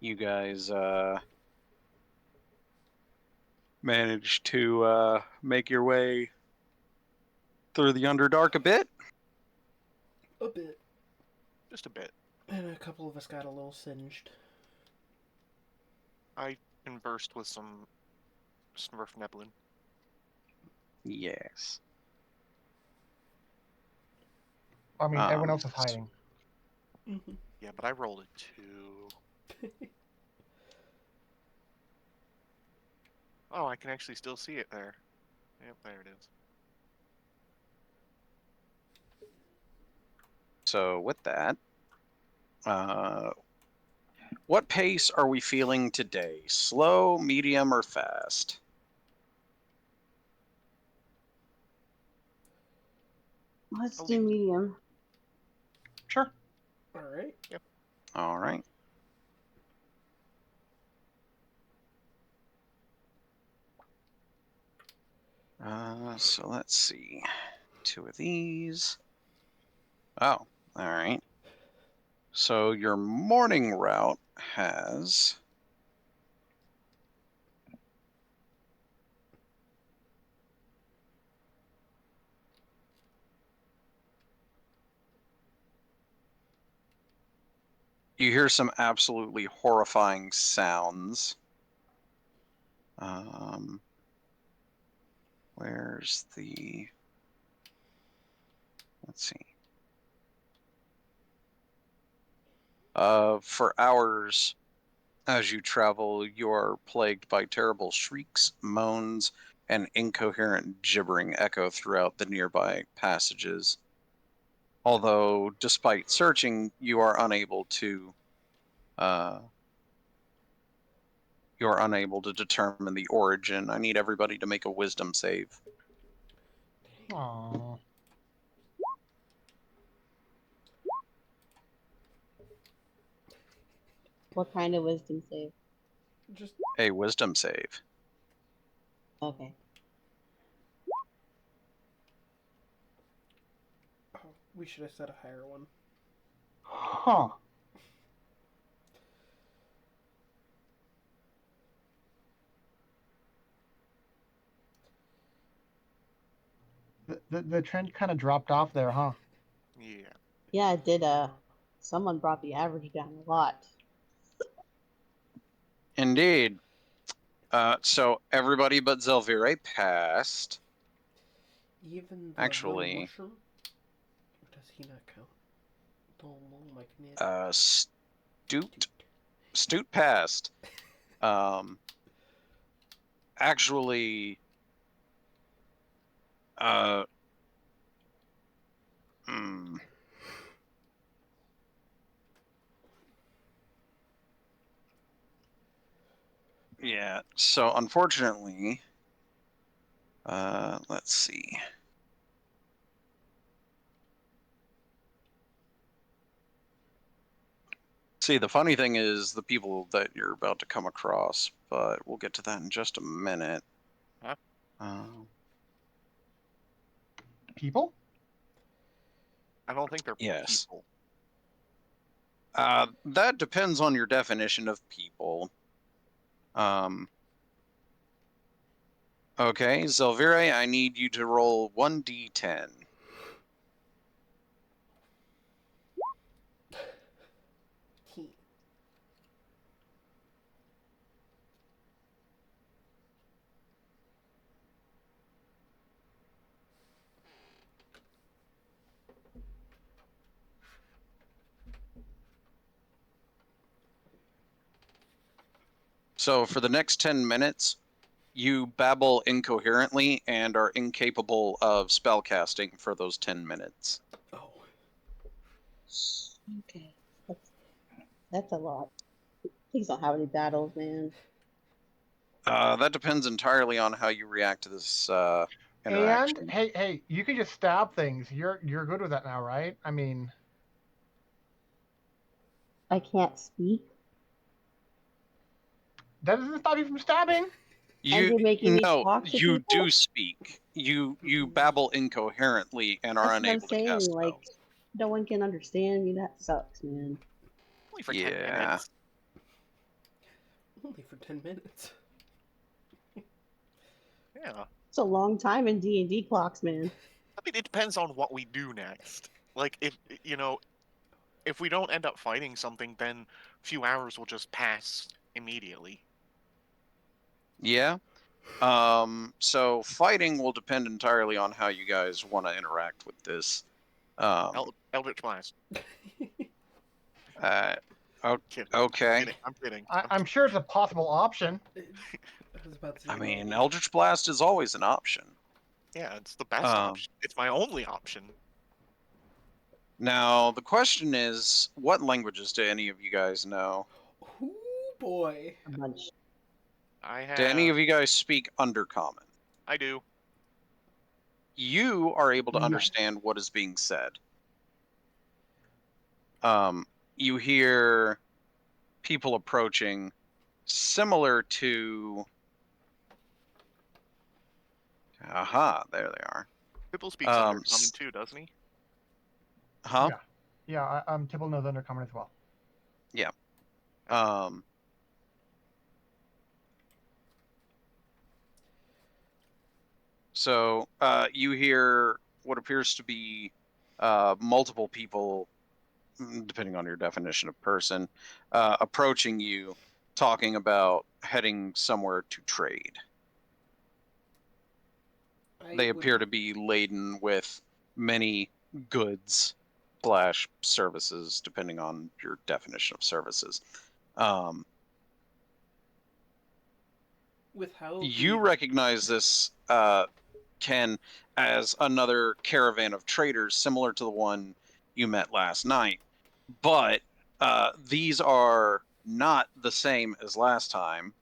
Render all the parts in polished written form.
you guys manage to make your way through the Underdark a bit. A bit. Just a bit. And a couple of us got a little singed. I conversed with some Smurf Neblin. Yes. I mean, everyone else is hiding. Mm-hmm. Yeah, but I rolled a 2. Oh, I can actually still see it there. Yep, there it is. So with that, what pace are we feeling today? Slow, medium, or fast? Let's I'll do leave it. medium. Sure. Alright. Yep. All right. So let's see. 2 of these. Oh, all right. So your morning route has... You hear some absolutely horrifying sounds. Where's the... Let's see. For hours, as you travel, you are plagued by terrible shrieks, moans, and incoherent gibbering echo throughout the nearby passages. Although, despite searching, you are unable to determine the origin. I need everybody to make a wisdom save. Aww. What kind of wisdom save? Just A wisdom save. Okay. we should have set a higher one. Huh. The trend kind of dropped off there, huh? Yeah. Yeah, it did. Someone brought the average down a lot. Indeed. So everybody but Zelvire passed. Even the Actually, one mushroom? Or does he not count? Oh my goodness. Stute passed. Actually, yeah, so unfortunately, let's see. See, the funny thing is the people that you're about to come across, but we'll get to that in just a minute. Huh? People? I don't think they're Yes. people. That depends on your definition of people. Okay, Zelvire, I need you to roll 1d10. So for the next 10 minutes, you babble incoherently and are incapable of spellcasting for those 10 minutes. Oh. Okay. That's a lot. Please don't have any battles, man. That depends entirely on how you react to this interaction. And hey, you can just stab things. You're good with that now, right? I mean, I can't speak. that doesn't stop you from stabbing. And you're making me talk to you people? do speak. You babble incoherently and are That's what I'm unable to saying. cast Like, spells. no one can understand me. That sucks, man. Only for Yeah. 10 minutes. Only for 10 minutes. Yeah. It's a long time in D&D clocks, man. I mean, it depends on what we do next. Like, if if we don't end up fighting something, then a few hours will just pass immediately. Yeah. So fighting will depend entirely on how you guys want to interact with this. Eldritch Blast. Uh, Kidding. okay. I'm kidding. I'm sure it's a possible option. I was about to say, I mean, maybe. Eldritch Blast is always an option. Yeah, it's the best Um, option. It's my only option. Now, the question is, what languages do any of you guys know? Ooh, boy. A bunch. I Do any have. of you guys speak Undercommon? I do. You are able to Yes. understand what is being said. You hear people approaching similar to... Aha, there they are. Pipple speaks Undercommon too, doesn't he? Huh? Yeah. Tibble knows Undercommon as well. Yeah. So you hear what appears to be multiple people, depending on your definition of person, approaching you, talking about heading somewhere to trade. They appear to be laden with many goods / services, depending on your definition of services. With how You recognize this, Ken, as another caravan of traders similar to the one you met last night, but these are not the same as last time.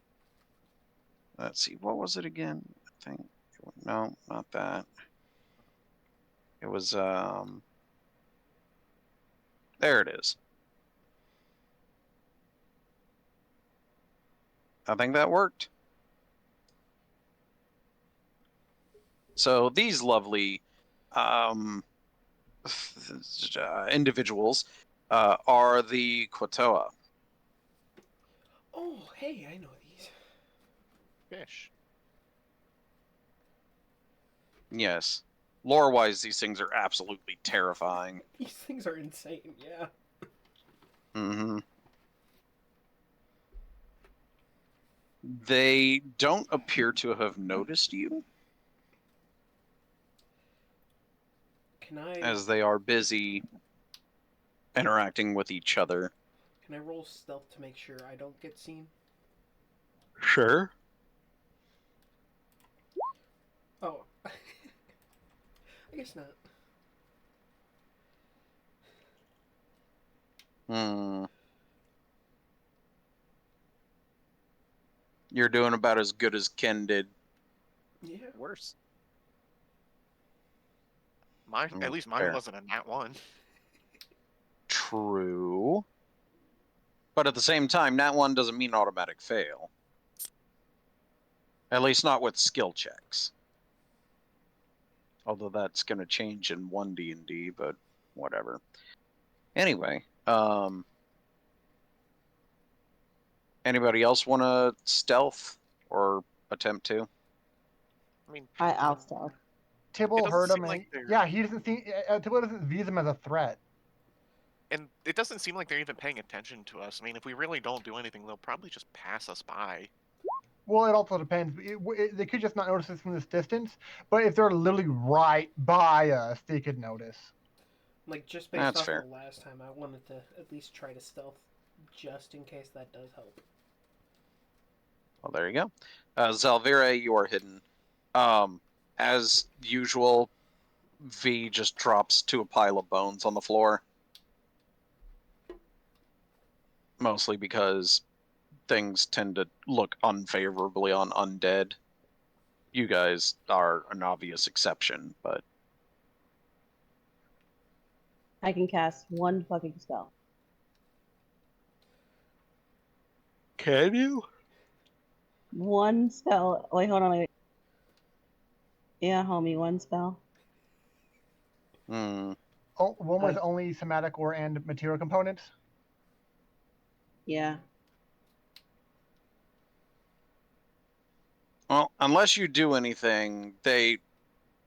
Let's see, what was it again? I think, no, not that. It was, there it is. I think that worked. So these lovely individuals are the Quatoa. Oh, hey, I know these. Fish. Yes. Lore-wise, these things are absolutely terrifying. These things are insane, yeah. Mm-hmm. They don't appear to have noticed you, Can I as they are busy interacting with each other. can I roll stealth to make sure I don't get seen? Sure. Oh. I guess not. You're doing about as good as Ken did. Yeah. Worse. At least mine Fair. wasn't a nat 1. True. But at the same time, Nat 1 doesn't mean automatic fail. At least not with skill checks. Although that's going to change in 1 D&D, but whatever. Anyway, anybody else want to stealth or attempt to? I mean, I'll stealth. Tibble doesn't heard him, seem and like they're- yeah, he doesn't see. Tibble doesn't view them as a threat. and it doesn't seem like they're even paying attention to us. I mean, if we really don't do anything, they'll probably just pass us by. Well, it also depends. They could just not notice us from this distance, but if they're literally right by us, they could notice. Like, just based That's off fair. of the last time, I wanted to at least try to stealth just in case that does help. Well, there you go. Zalvira, you are hidden. As usual, V just drops to a pile of bones on the floor. Mostly because things tend to look unfavorably on undead. You guys are an obvious exception, but... I can cast one fucking spell. Can you? One spell. Wait, hold on. Wait. Yeah, homie, one spell. Hmm. Oh, one with only somatic or and material components. Yeah. Well, unless you do anything, they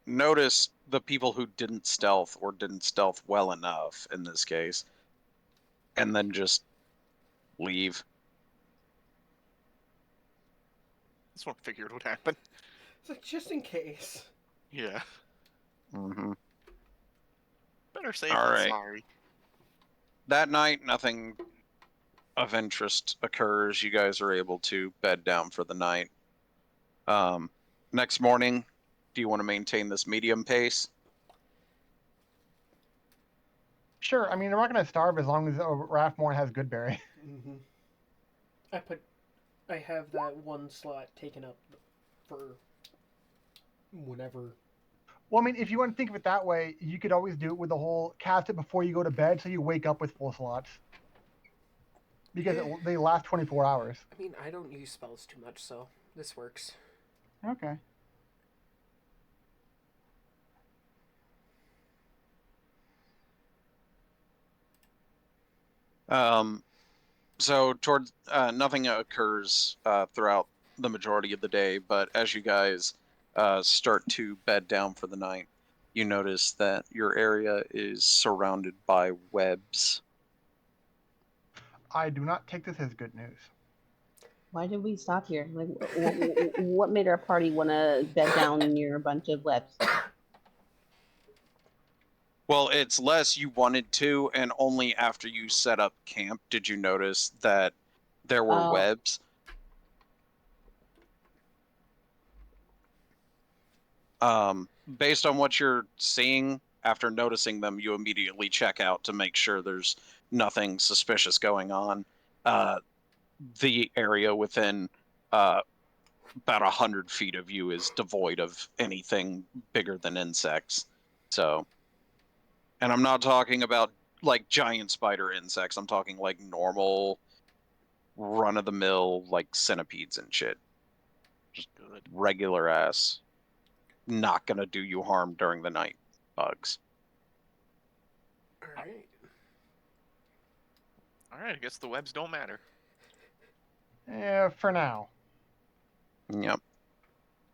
notice the people who didn't stealth or didn't stealth well enough in this case, and then just leave. This one figured would happen. It's like, just in case. Yeah. Mm-hmm. Better safe All than right. sorry. That night, nothing of interest occurs. You guys are able to bed down for the night. Next morning, do you want to maintain this medium pace? Sure. I mean, they're not going to starve as long as Rathmore has good berry. Mm-hmm. I have that one slot taken up for whenever. Well, I mean, if you want to think of it that way, you could always do it with the whole cast it before you go to bed, so you wake up with full slots. Because they last 24 hours. I mean, I don't use spells too much, so this works. Okay. So towards nothing occurs throughout the majority of the day, but as you guys start to bed down for the night, you notice that your area is surrounded by webs. I do not take this as good news. Why did we stop here? Like, what made our party want to bed down near a bunch of webs? Well, it's less you wanted to, and only after you set up camp did you notice that there were Oh. webs. Based on what you're seeing, after noticing them, you immediately check out to make sure there's nothing suspicious going on. The area within about 100 feet of you is devoid of anything bigger than insects. So, and I'm not talking about like giant spider insects. I'm talking like normal, run-of-the-mill like centipedes and shit. Just Good. regular ass, not gonna do you harm during the night bugs. Alright. Alright, I guess the webs don't matter. Yeah, for now. Yep.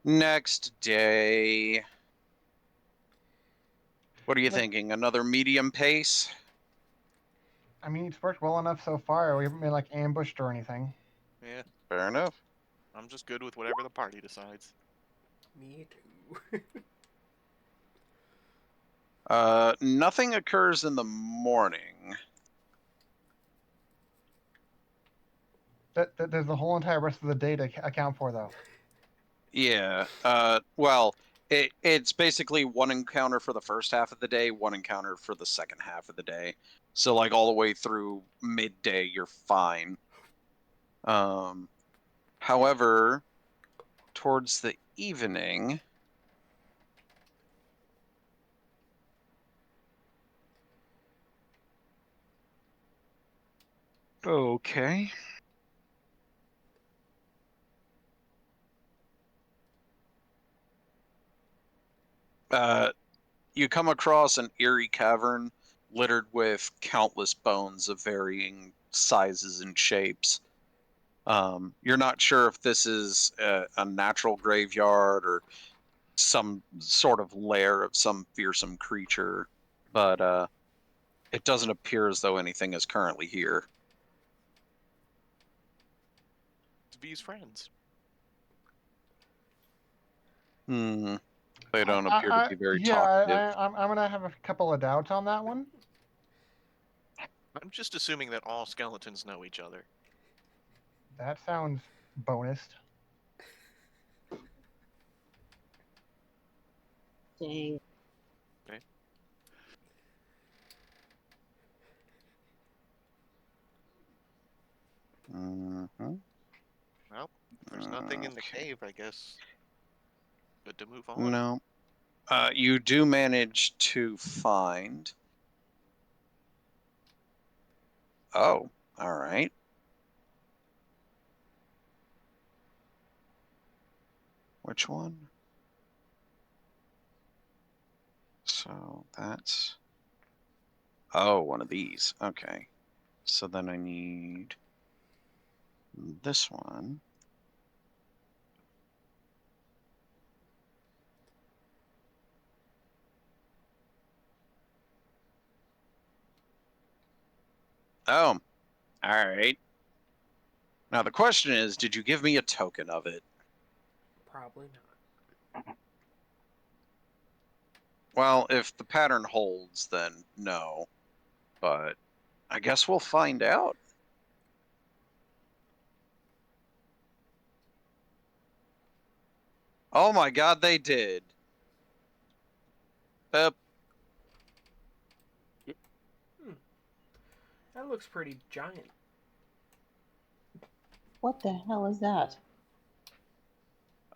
Next day. What are you thinking? Another medium pace? I mean, it's worked well enough so far. We haven't been like ambushed or anything. Yeah, Fair enough. I'm just good with whatever the party decides. Me too. Nothing occurs in the morning. There's the whole entire rest of the day to account for, though. Yeah. Well, it's basically one encounter for the first half of the day, one encounter for the second half of the day. So like all the way through midday, you're fine. However, towards the evening. Okay. You come across an eerie cavern littered with countless bones of varying sizes and shapes. You're not sure if this is a natural graveyard or some sort of lair of some fearsome creature, but it doesn't appear as though anything is currently here. It's V's friends. They don't appear to be very yeah, talkative. I'm gonna have a couple of doubts on that one. I'm just assuming that all skeletons know each other. That sounds bonus. Dang. Okay. Mm-hmm. Well, if there's nothing in the cave, I guess. Good to move on. No. You do manage to find. Oh, all right. Which one? So that's. Oh, one of these. Okay. So then I need this one. Oh, all right. Now the question is, did you give me a token of it? Probably not. Well, if the pattern holds, then no. But I guess we'll find out. Oh my god, they did. That looks pretty giant. What the hell is that?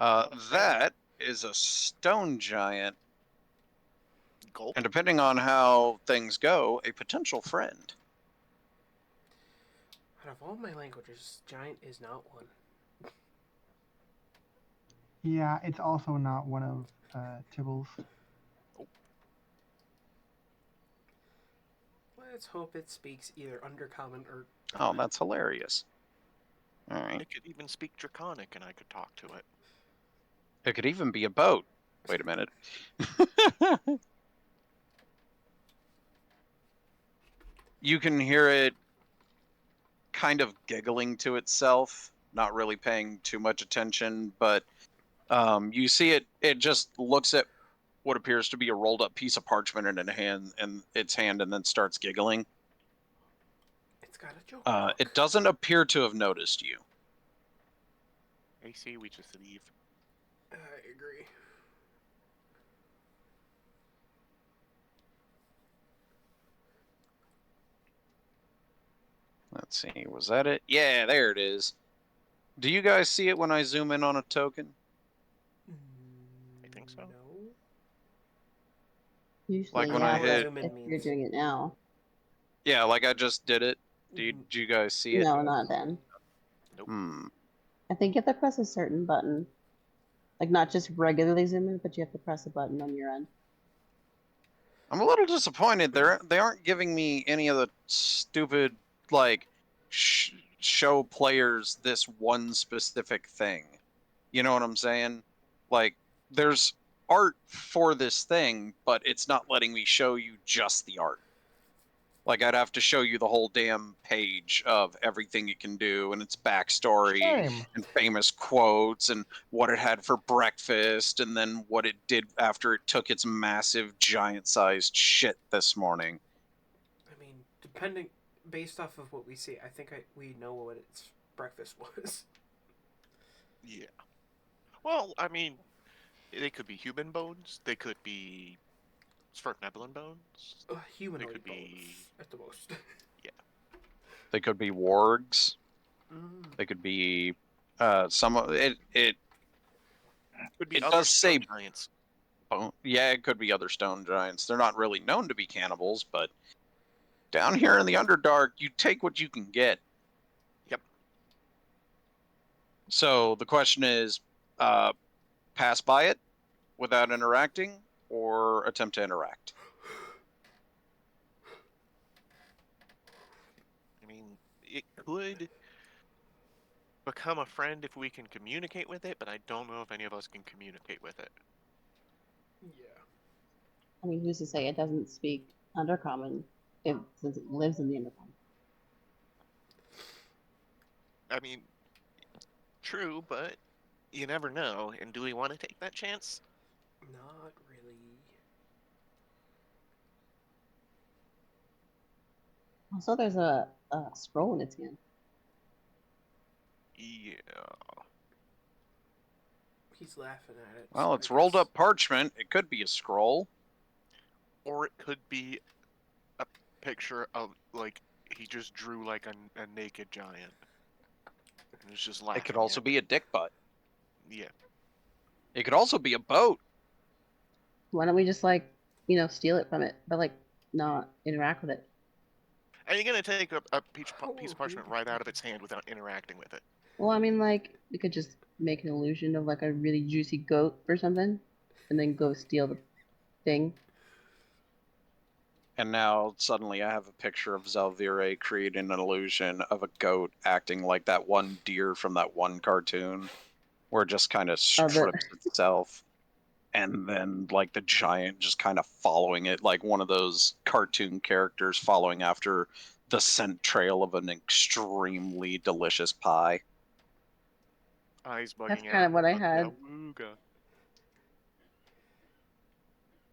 That is a stone giant. Gulp. And depending on how things go, a potential friend. Out of all my languages, giant is not one. Yeah, it's also not one of Tybal's. Let's hope it speaks either undercommon or Oh, common. that's hilarious. All right. It could even speak Draconic, and I could talk to it. It could even be a boat. Wait a minute. You can hear it kind of giggling to itself, not really paying too much attention, but you see it just looks at what appears to be a rolled up piece of parchment in its hand and then starts giggling. It's got a joke book. It doesn't appear to have noticed you. AC, we just leave. I agree. Let's see, was that it? Yeah, there it is. Do you guys see it when I zoom in on a token? I think so. No. Usually, Like when yeah, I hit- but if you're means. doing it now. Yeah, like I just did it. Did you guys see it? No, not then. Nope. I think you have to press a certain button. Like, not just regularly zoom in, but you have to press a button on your end. I'm a little disappointed. They aren't giving me any of the stupid like show players this one specific thing. You know what I'm saying? Like there's art for this thing, but it's not letting me show you just the art. Like I'd have to show you the whole damn page of everything it can do and its backstory Shame. and famous quotes and what it had for breakfast and then what it did after it took its massive giant-sized shit this morning. I mean, based off of what we see, I think we know what its breakfast was. Yeah. Well, I mean, they could be human bones. They could be Sphyrtneblin bones. Humanoid could bones, be- at the most. They could be wargs. They could be some of it. Could be It other does stone say giants. yeah, it could be other stone giants. They're not really known to be cannibals, but down here in the Underdark, you take what you can get. Yep. So the question is, pass by it without interacting, or attempt to interact. I mean, it could become a friend if we can communicate with it, but I don't know if any of us can communicate with it. Yeah. I mean, who's to say it doesn't speak Undercommon since it lives in the Undercommon? I mean, true, but you never know. And do we want to take that chance? Not really. Also, there's a scroll in its hand. Yeah. He's laughing at it. Well, so it's I rolled guess- up parchment. It could be a scroll. Or it could be a picture of, like, he just drew, like, a naked giant. And it's just laughing. It could also at be a dick butt. Yeah. It could also be a boat. Why don't we just, like, steal it from it, but, like, not interact with it? And you're gonna take a piece of parchment right out of its hand without interacting with it. Well, I mean, like, we could just make an illusion of, like, a really juicy goat or something, and then go steal the thing. And now suddenly I have a picture of Zelvire creating an illusion of a goat acting like that one deer from that one cartoon, where it just kind of strips itself. And then like the giant just kind of following it, like one of those cartoon characters following after the scent trail of an extremely delicious pie. Eyes bugging That's out. kind of what I Ugga had. wooga.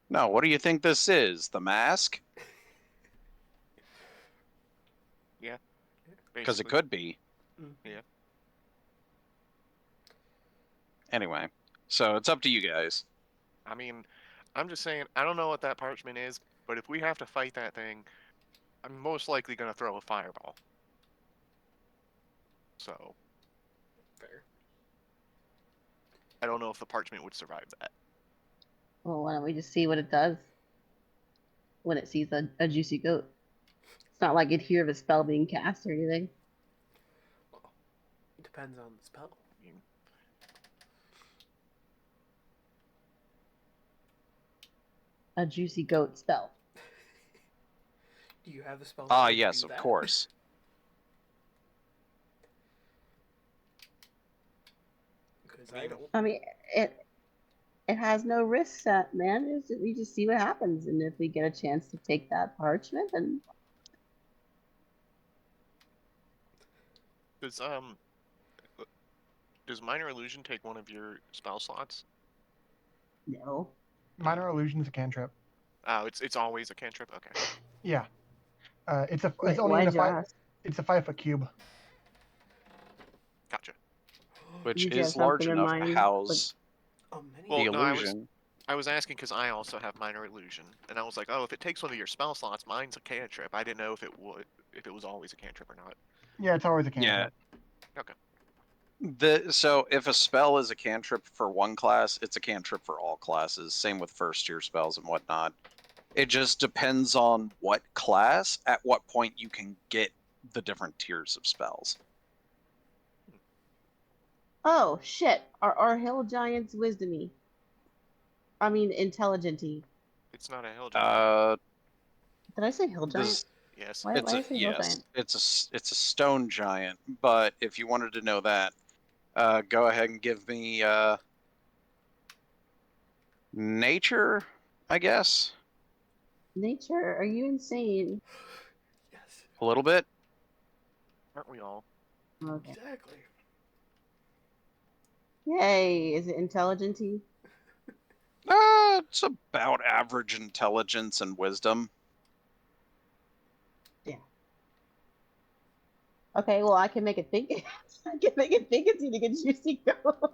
No, what do you think this is? The Mask? Because it Basically. could be. Yeah. Anyway, so it's up to you guys. I mean, I'm just saying, I don't know what that parchment is, but if we have to fight that thing, I'm most likely going to throw a fireball. So, Fair. I don't know if the parchment would survive that. Well, why don't we just see what it does when it sees a juicy goat? It's not like it'd hear of a spell being cast or anything. Well, it depends on the spell. I mean, A juicy goat spell. Do you have a spell? Ah, that would yes, do of that? course. Because I don't. I mean, it has no risk set, man. We just see what happens, and if we get a chance to take that parchment, then does minor illusion take one of your spell slots? no. Minor illusion's a cantrip. Oh, it's always a cantrip. Okay. Yeah. It's Wait, only in why'd a you ask? It's a 5-foot cube. Gotcha. Which Did you have is large something in enough to mind? house Many. Well, the no, illusion. I was asking because I also have minor illusion, and I was like, oh, if it takes one of your spell slots, mine's a cantrip. I didn't know if it was always a cantrip or not. Yeah, it's always a Yeah. cantrip. So if a spell is a cantrip for one class, it's a cantrip for all classes. Same with first tier spells and whatnot. It just depends on what class, at what point you can get the different tiers of spells. Oh shit! Are hill giants wisdomy? I mean, intelligenty. It's not a hill giant. Did I say hill giant? This, Yes. Why did I say hill giant? it's a stone giant. But if you wanted to know that, go ahead and give me nature, I guess. Nature? Are you insane? Yes. A little bit. Aren't we all? Okay. Exactly. Yay! Is it intelligenty? It's about average intelligence and wisdom. Yeah. Okay, well I can make it think. I can make it think it's eating a juicy goat.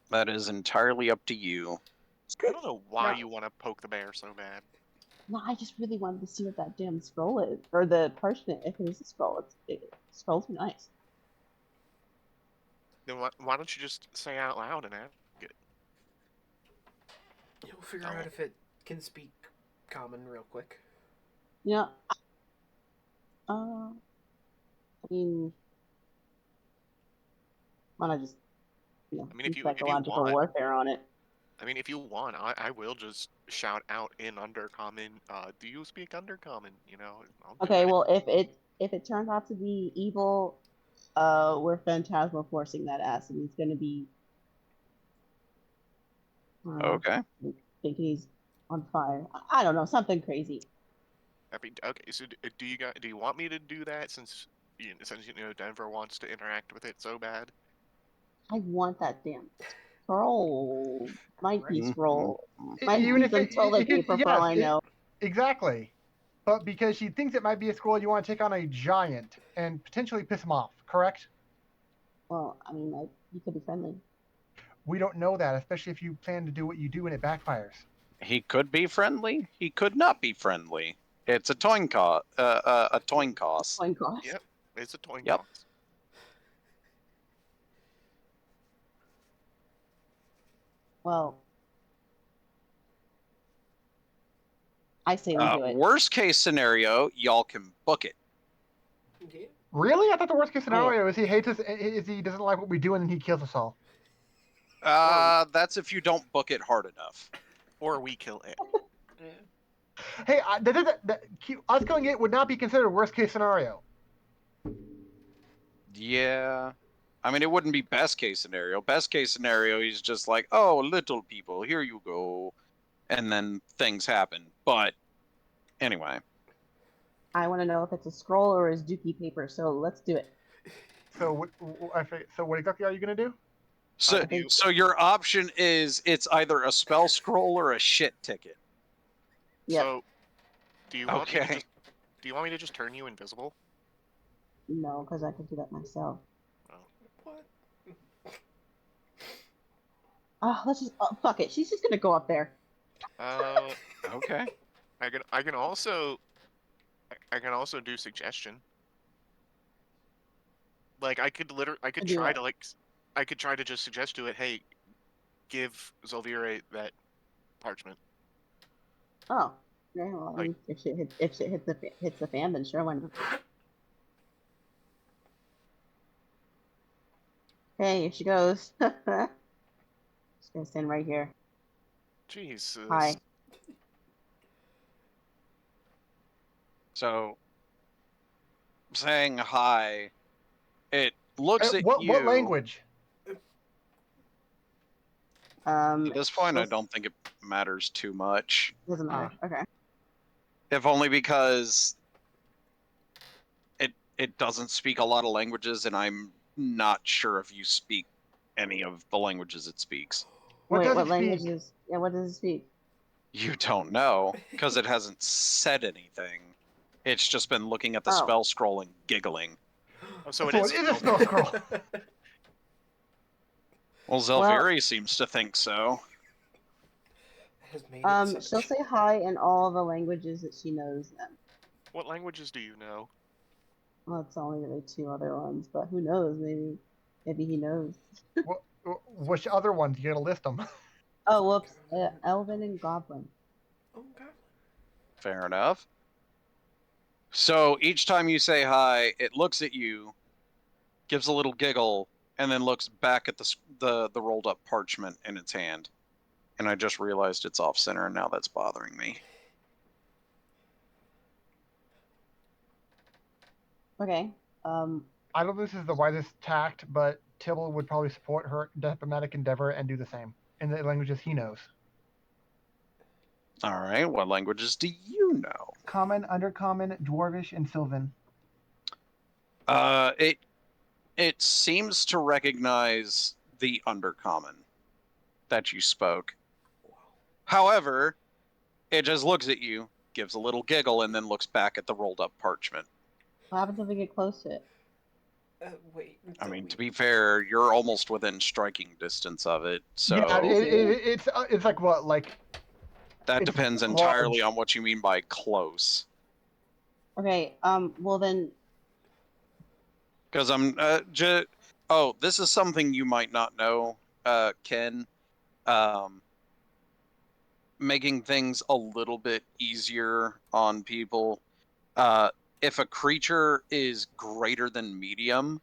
That is entirely up to you. I don't know why No. you want to poke the bear so bad. No, I just really wanted to see what that damn scroll is, or the parchment. If it is a scroll, scrolls are nice. Then why don't you just say out loud and ask it? You'll figure Oh. out if it can speak common real quick. Yeah. I mean, why not just, I mean, if you psychological want, warfare on it? I mean, if you want, I will just shout out in Undercommon. Do you speak Undercommon? You know. I'll do Okay, it. well, if it turns out to be evil, we're Phantasmal forcing that ass, and he's gonna be Okay. thinking he's on fire. I don't know, something crazy. I mean, okay. So do you want me to do that since Denver wants to interact with it so bad? I want that damn scroll. Might be Right. scroll. Mhm. Might Even be if some it toilet could, paper for all I know. Exactly. But because she thinks it might be a scroll, you want to take on a giant and potentially piss him off, correct? Well, I mean, like, you could be friendly. We don't know that, especially if you plan to do what you do and it backfires. He could be friendly. He could not be friendly. It's a toin cost. A toin cost. Coin cost. Yep. It's a toy Yep. cost. Well, I say we do it. Worst case scenario, y'all can book it. Yeah. Really? I thought the worst case scenario is he hates us, is he doesn't like what we do and he kills us all. That's if you don't book it hard enough. Or we kill it. Yeah. Hey, us killing it would not be considered worst case scenario. Yeah. I mean, it wouldn't be best case scenario. Best case scenario, he's just like, oh, little people, here you go. And then things happen. But anyway. I want to know if it's a scroll or is dookie paper. So let's do it. So what exactly are you gonna do? So your option is it's either a spell scroll or a shit ticket. Yep. So, do you want me to Okay. just do you want me to just turn you invisible? No, because I can do that myself. What? Oh, let's just fuck it. She's just gonna go up there. Okay. I can also do suggestion. Like I could Do try it. to I could try to just suggest to it, hey, give Zelvira that parchment. Oh, yeah. Well, Like- if shit hits the fan, then sure, why not? Hey, here she goes. She's gonna stand right here. Jesus. Hi. So saying hi, it looks at What you. language? At this point, I she'll- don't think it matters too much. Doesn't matter. Okay. If only because it doesn't speak a lot of languages, and I'm not sure if you speak any of the languages it speaks. What Wait, does what it language speak? is? Yeah, what does it speak? You don't know because it hasn't said anything. It's just been looking at the Oh. spell scroll and giggling. Oh, so it So is. it is a spell scroll. Well, Zelviri seems to think so. Has made it She'll say hi in all the languages that she knows. Then. What languages do you know? Well, it's only really 2 other ones, but who knows? Maybe he knows. Which other ones? You gotta list them. Oh, whoops. Elven and Goblin. Oh god. Fair enough. So each time you say hi, it looks at you, gives a little giggle, and then looks back at the rolled up parchment in its hand. And I just realized it's off center, and now that's bothering me. Okay. I don't know if this is the wisest tact, but Tibble would probably support her diplomatic endeavor and do the same in the languages he knows. All right, what languages do you know? Common, Undercommon, Dwarvish, and Sylvan. It seems to recognize the Undercommon that you spoke. However, it just looks at you, gives a little giggle, and then looks back at the rolled up parchment. What happens if we get close to it? Wait. I mean, to be fair, you're almost within striking distance of it, so Yeah, it's like what, like that it's depends large. entirely on what you mean by close. Okay. Well then. Because this is something you might not know, Ken. Making things a little bit easier on people. If a creature is greater than medium,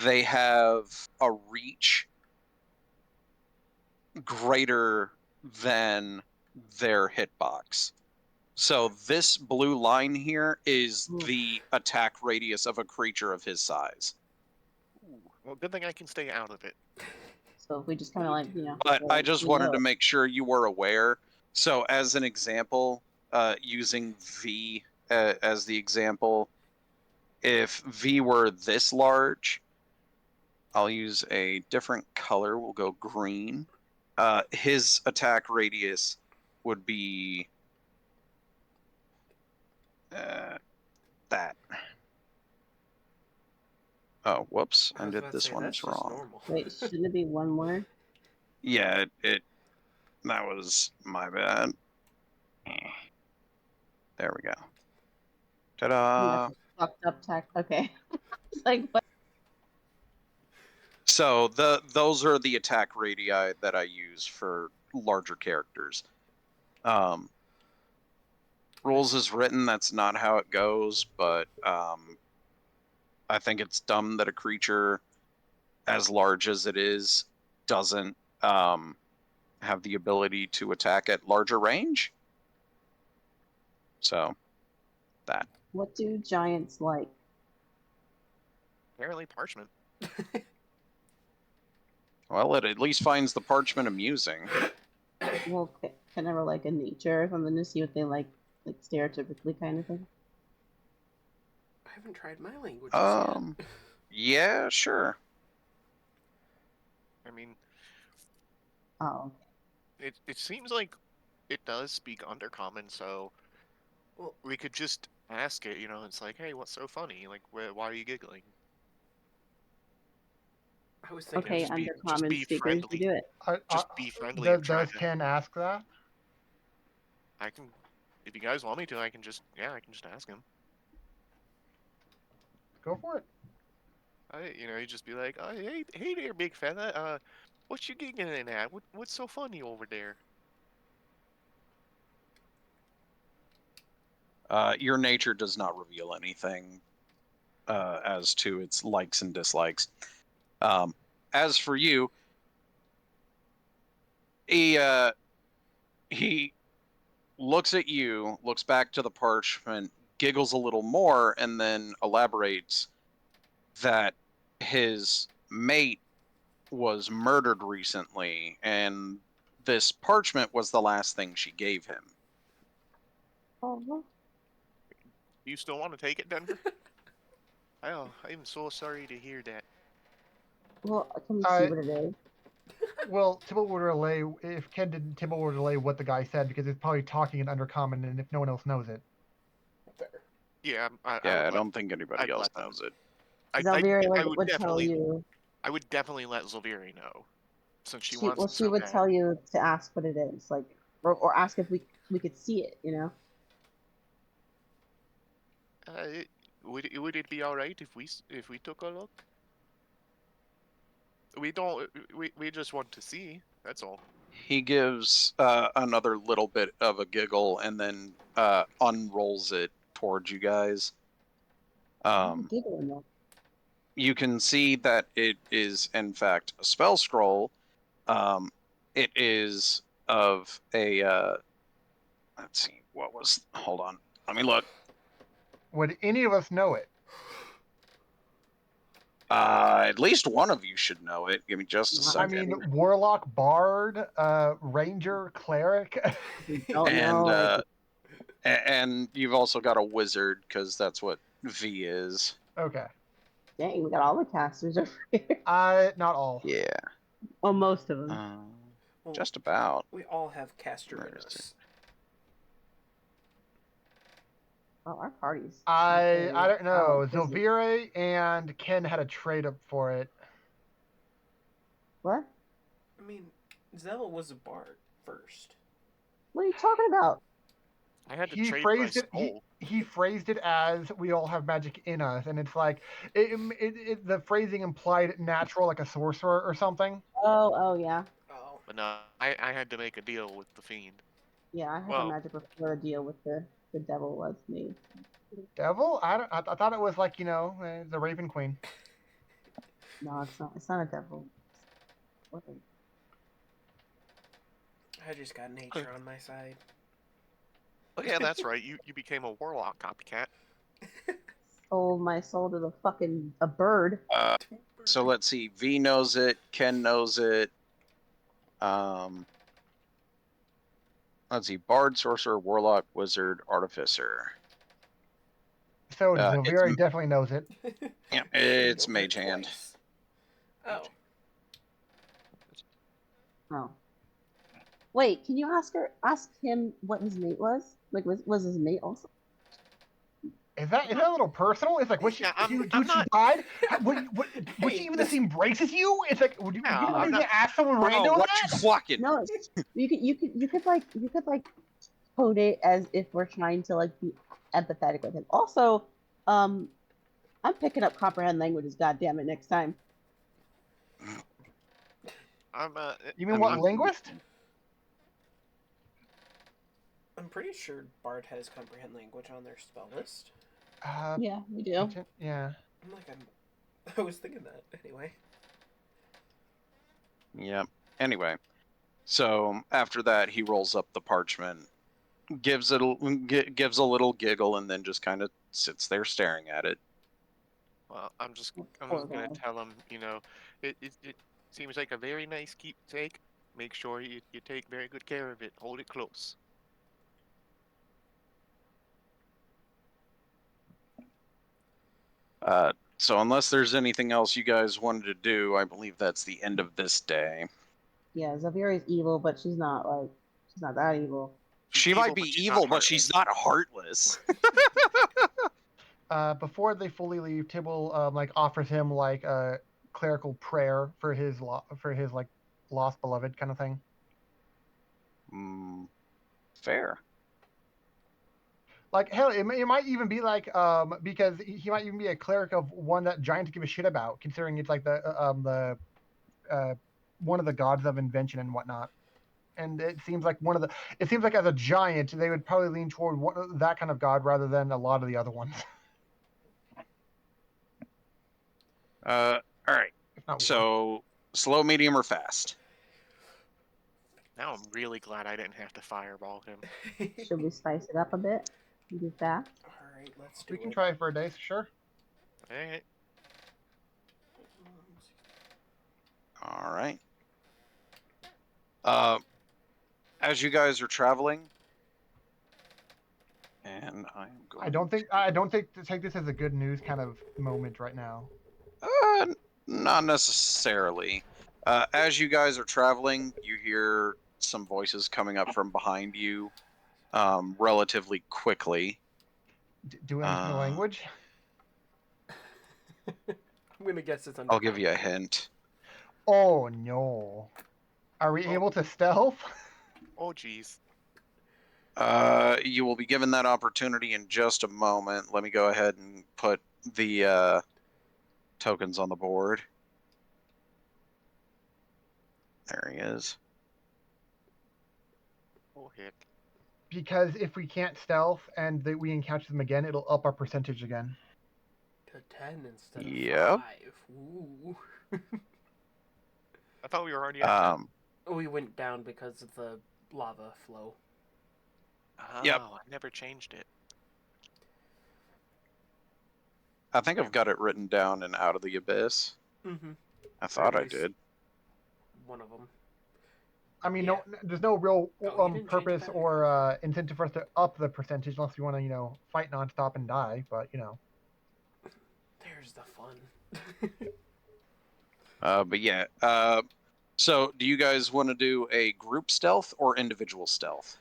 they have a reach greater than their hitbox. So this blue line here is the attack radius of a creature of his size. Well, good thing I can stay out of it. So if we just kind of like, you know. But I just we wanted know to it. make sure you were aware. So as an example, using V as the example, if V were this large, I'll use a different color. We'll go green. His attack radius would be that. Oh, whoops! I was did about to this say, one that's just wrong. normal. Wait, shouldn't it be one more? Yeah, it that was my bad. There we go. Ta-da! That's a fucked up tech. Okay. It's like, what? So those are the attack radii that I use for larger characters. Rules is written, that's not how it goes, but I think it's dumb that a creature as large as it is doesn't have the ability to attack at larger range. So that. What do giants like? Apparently, parchment. Well, it at least finds the parchment amusing. Well, can I roll like a nature or something to see what they like stereotypically kind of thing? I haven't tried my languages Um, yet. yeah, sure. I mean, Oh, it seems like it does speak Undercommon, so Well, we could just ask it. You know, it's like, hey, what's so funny? Like, why are you giggling? I was thinking. okay. just be Undercommon speakers, you friendly. do it. Just be friendly and try Does to. Ken ask that? I can, if you guys want me to, I can just ask him. Go for it. You just be like, oh, hey there, big fella. What you giggling at? What's so funny over there? Your nature does not reveal anything as to its likes and dislikes. As for you, he looks at you, looks back to the parchment, giggles a little more, and then elaborates that his mate was murdered recently, and this parchment was the last thing she gave him. Oh, Do you still want to take it, Denver? Oh, I'm so sorry to hear that. well, can we see what it is? Well, Tibble would relay if Ken didn't. Tibble would relay what the guy said because it's probably talking in Undercommon, and if no one else knows it. Fair. Yeah, I Yeah, I would don't think anybody I'd else let them. knows it. Zelviri I would tell definitely, you. I would definitely let Zelviri know, since she She wants it she so would bad. tell you to ask what it is, like, or ask if we could see it. You know. Would it be all right if we took a look? We don't. We just want to see. That's all. He gives another little bit of a giggle and then unrolls it towards you guys. I'm giggling though. You can see that it is, in fact, a spell scroll. It is of a. Let's see, what was. Hold on. Let me look. Would any of us know it? At least one of you should know it. Give me just a I I second. mean, Warlock, Bard, Ranger, Cleric. We don't And know. and you've also got a wizard because that's what V is. Okay. Dang, we got all the casters over here. Not all. Yeah. Oh, most of them. Well, Just about. we all have caster Where in is us. Oh, our parties. I don't know. Wow, Zelvire and Ken had a trade up for it. What? I mean, Zella was a bard first. What are you talking about? I had to He trade my phrased it. soul. He phrased it as we all have magic in us, and it's like the phrasing implied natural, like a sorcerer or something. Oh, yeah. Oh. But no, I had to make a deal with the fiend. Yeah, I had Well- a magic before the deal with the devil was made. Devil? I thought it was like the Raven Queen. No, it's not. It's not a devil. What the- I just got nature on my side. Oh yeah, that's right. You became a warlock copycat. Sold my soul to the fucking a bird. So let's see. V knows it. Ken knows it. Let's see. Bard, sorcerer, warlock, wizard, artificer. So it's Zelvire definitely knows it. Yeah, it's Open mage it hand. twice. Oh. Oh. Wait, can you ask him what his mate was? Like, was his mate also? Is that a little personal? It's like, was she, Yeah, I'm dude, not- she died? Would Hey, she even this- the same race as you? It's like, would you Yeah, really I'm gonna not- ask someone Bro, random what that? you fucking? No, you could like code it as if we're trying to like be empathetic with him. Also, I'm picking up comprehend languages. God damn it! Next time. I'm You mean I what, mean- linguist? I'm pretty sure Bard has comprehend language on their spell list. Yeah, we do. Yeah. I was thinking that anyway. Yep. Anyway, so after that, he rolls up the parchment, gives gives a little giggle, and then just kind of sits there staring at it. well, I'm just Poor gonna guy. tell him, it Seems like a very nice keepsake. Make sure you take very good care of it. Hold it close. So unless there's anything else you guys wanted to do, I believe that's the end of this day. Yeah, Zavira's evil, but she's not that evil. She's She might but be she's evil, not but she's not heartless. Before they fully leave, Tibble like offers him like a clerical prayer for his like lost beloved kind of thing. Fair. Like hell, it might even be like because he might even be a cleric of one that giants give a shit about, considering it's like the one of the gods of invention and whatnot. And it seems like as a giant they would probably lean toward that kind of god rather than a lot of the other ones. All right. If not So slow, medium, or fast? Now I'm really glad I didn't have to fireball him. Should we spice it up a bit? Do fast? Alright, let's do we can it. try for a day, sure. Alright. All right. As you guys are traveling, and I'm going. I don't think to take this as a good news kind of moment right now. Not necessarily. As you guys are traveling, you hear some voices coming up from behind you, relatively quickly. Do we understand the language? I'm gonna guess it's I'll give you a hint. Oh no. Are we able to stealth? Oh jeez. You will be given that opportunity in just a moment. Let me go ahead and put the tokens on the board. There he is. Oh heck. Because if we can't stealth and we encounter them again, it'll up our percentage again. To 10 instead of Yep. 5. Ooh. I thought we were already at 10. We went down because of the lava flow. Oh, Yep. I never changed it. I think I've got it written down in Out of the Abyss. Mm-hmm. I thought I least did. One of them. I mean, Yeah. there's no real Oh, you didn't change purpose that? or incentive for us to up the percentage unless you want to, fight nonstop and die. But There's the fun. But yeah. So do you guys want to do a group stealth or individual stealth?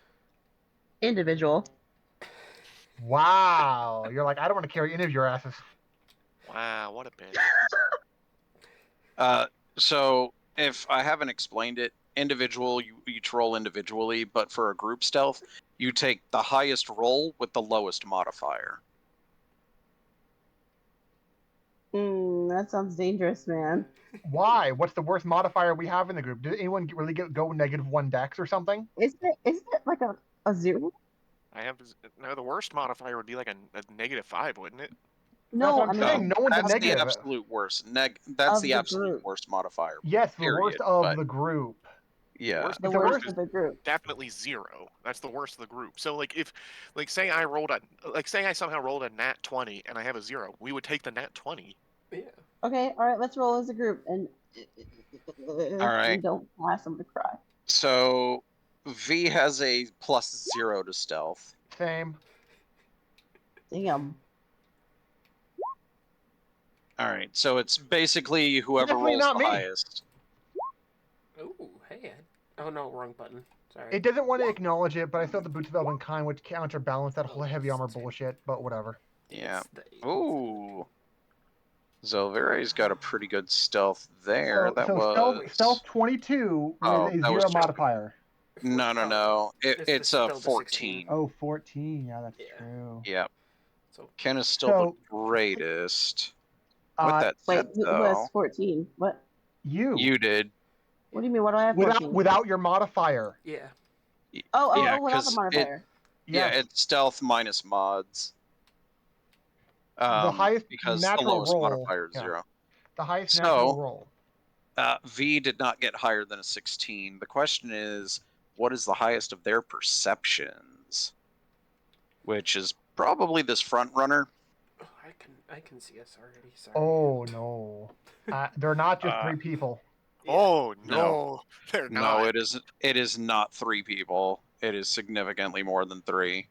Individual. Wow, you're like, I don't want to carry any of your asses. Wow, what a bitch. So if I haven't explained it, individual, you each roll individually, but for a group stealth, you take the highest roll with the lowest modifier. That sounds dangerous, man. Why? What's the worst modifier we have in the group? Did anyone really go -1 dex or something? Isn't it like a 0? I have no. The worst modifier would be like a -5, wouldn't it? No, what I'm I mean saying. No one's a That's the negative. absolute worst. That's Of the the absolute group. worst modifier. Yes, the period, worst of but- the group. Yeah. Worst the It's the worst worst- of the group. Definitely 0. That's the worst of the group. So like if, like say I somehow rolled a nat 20 and I have a 0, we would take the nat 20. Yeah. Okay, all right, let's roll as a group. And All right. we don't pass them to cry. So V has a +0 to stealth. Same. Damn. All right. So it's basically whoever Definitely rolls not the me. highest. Oh, hey. Oh no, wrong button. Sorry. It doesn't want to acknowledge it, but I still have the boots of Elvenkind, which counterbalance that whole heavy armor bullshit. But whatever. Yeah. It's Ooh. Zelveri's got a pretty good stealth there. So, that so was stealth 22 Oh, with a that 0 was just- modifier. No. It's It's still a the 14. 16. Oh, 14. Yeah, that's Yeah. true. Yeah. So Ken is still So- the greatest. With Uh, that Wait, said, who though, has 14? What? you did. What do you mean? What do I have 14? without your modifier. yeah. Yeah, without the 'cause modifier. Yeah, Yes. it's stealth minus mods. The highest because natural the lowest roll. modifier is yeah. 0. The highest So- natural roll. V did not get higher than a 16. The question is, what is the highest of their perceptions? Which is probably this front runner. Oh, I can see us already. Sorry. Oh no. They're not just 3 people. Yeah. Oh No. no, they're No, not. it isn't. It is not 3 people. It is significantly more than 3.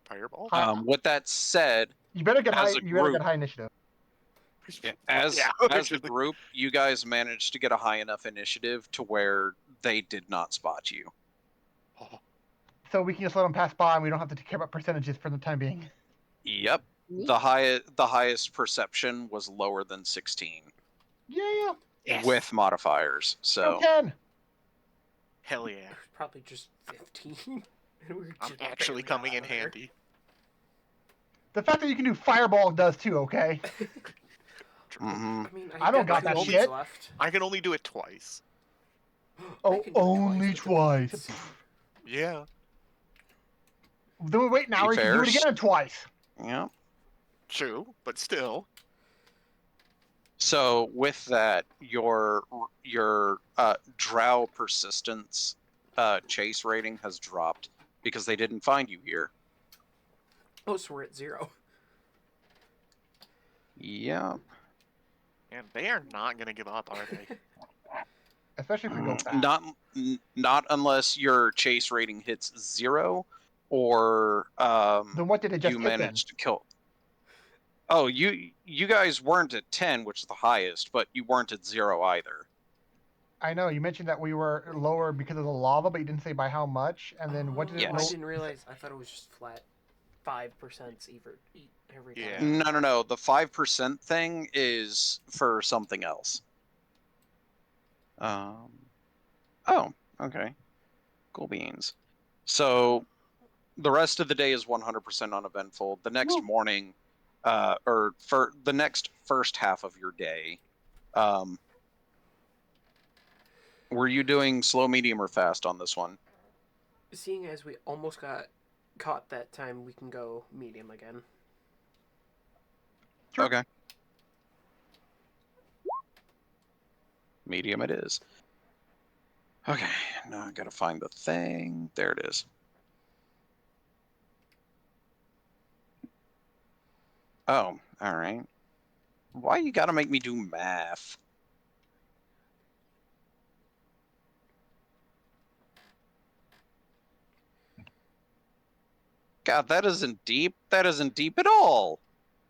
Fireball. With that said, You better get as high. a You better group, get high initiative. as we a should- group, you guys managed to get a high enough initiative to where they did not spot you. Oh, So we can just let them pass by, and we don't have to care about percentages for the time being. Yep. Neat. The highest perception was lower than 16 Yeah. yes. with modifiers. Go So 10. Hell yeah. It was probably just 15. And we were I'm just actually barely coming out in of there. handy. The fact that you can do fireball does too. Okay. mhm. I mean, I don't got got that 2 shit. leads left. I can only do it twice. I Oh, can do it only with the twice. beads. Yeah. Then we wait an hour. You can do it Fairs. again twice. Yeah. True, but still. So with that, your drow persistence chase rating has dropped because they didn't find you here. Oh, so we're at 0. Yeah. And they are not gonna give up, are they? Especially if we go fast. Not unless your chase rating hits 0 or Then what did it just you hit then? managed to kill. Oh, you guys weren't at 10, which is the highest, but you weren't at 0 either. I know you mentioned that we were lower because of the lava, but you didn't say by how much. And then what did it? I Yes. didn't realize. I thought it was just flat 5% every time. Yeah. No. The 5% thing is for something else. Oh, okay. Cool beans. So the rest of the day is 100% uneventful. The next Woo. morning, or for the next first half of your day, were you doing slow, medium, or fast on this one? Seeing as we almost got caught that time, we can go medium again. Sure. Okay. Medium it is. Okay, now I gotta find the thing. There it is. Oh, all right. Why you gotta make me do math? God, that isn't deep. That isn't deep at all.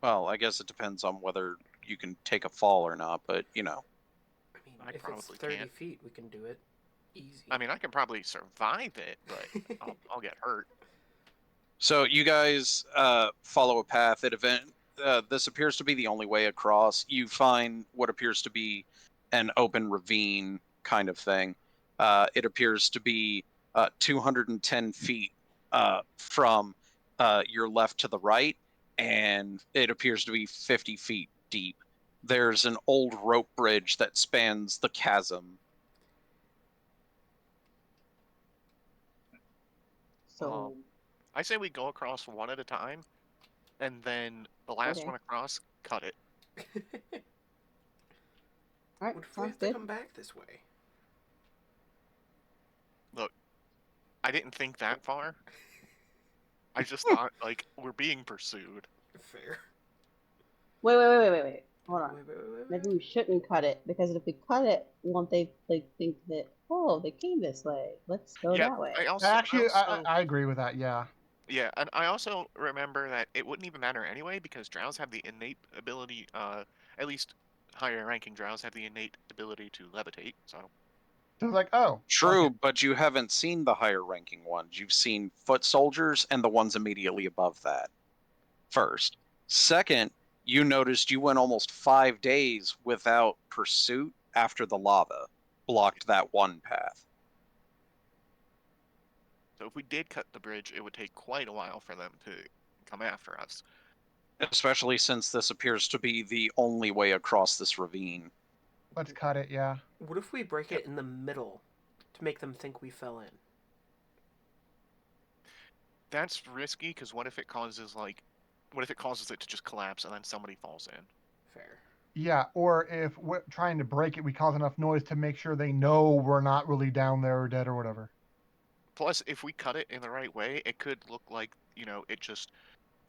Well, I guess it depends on whether you can take a fall or not, but you know. I mean, I if it's probably 30 can't. feet, we can do it easy. I mean, I can probably survive it, but I'll get hurt. So you guys follow a path. This appears to be the only way across. You find what appears to be an open ravine kind of thing. It appears to be 210 feet from your left to the right, and it appears to be 50 feet deep. There's an old rope bridge that spans the chasm. So I say we go across one at a time, and then the last Okay. one across, cut it. all right, What if we sounds have to good. come back this way? Look, I didn't think that far. I just thought, like, we're being pursued. Fair. Wait. Hold on. Wait. Maybe we shouldn't cut it because if we cut it, won't they like think that they came this way? Let's go Yeah, that way. Actually, I also I agree with that. Yeah. yeah, and I also remember that it wouldn't even matter anyway because drows have the innate ability, at least higher ranking drows have the innate ability to levitate. So So it's like, oh, True, okay. but you haven't seen the higher ranking ones. You've seen foot soldiers and the ones immediately above that. First. Second, you noticed you went almost 5 days without pursuit after the lava blocked that one path. so if we did cut the bridge, it would take quite a while for them to come after us. Especially since this appears to be the only way across this ravine. Let's cut it. Yeah. What if we break it in the middle to make them think we fell in? That's risky because what if it causes it to just collapse and then somebody falls in? Fair. Yeah. Or if we're trying to break it, we cause enough noise to make sure they know we're not really down there or dead or whatever. Plus, if we cut it in the right way, it could look like, it just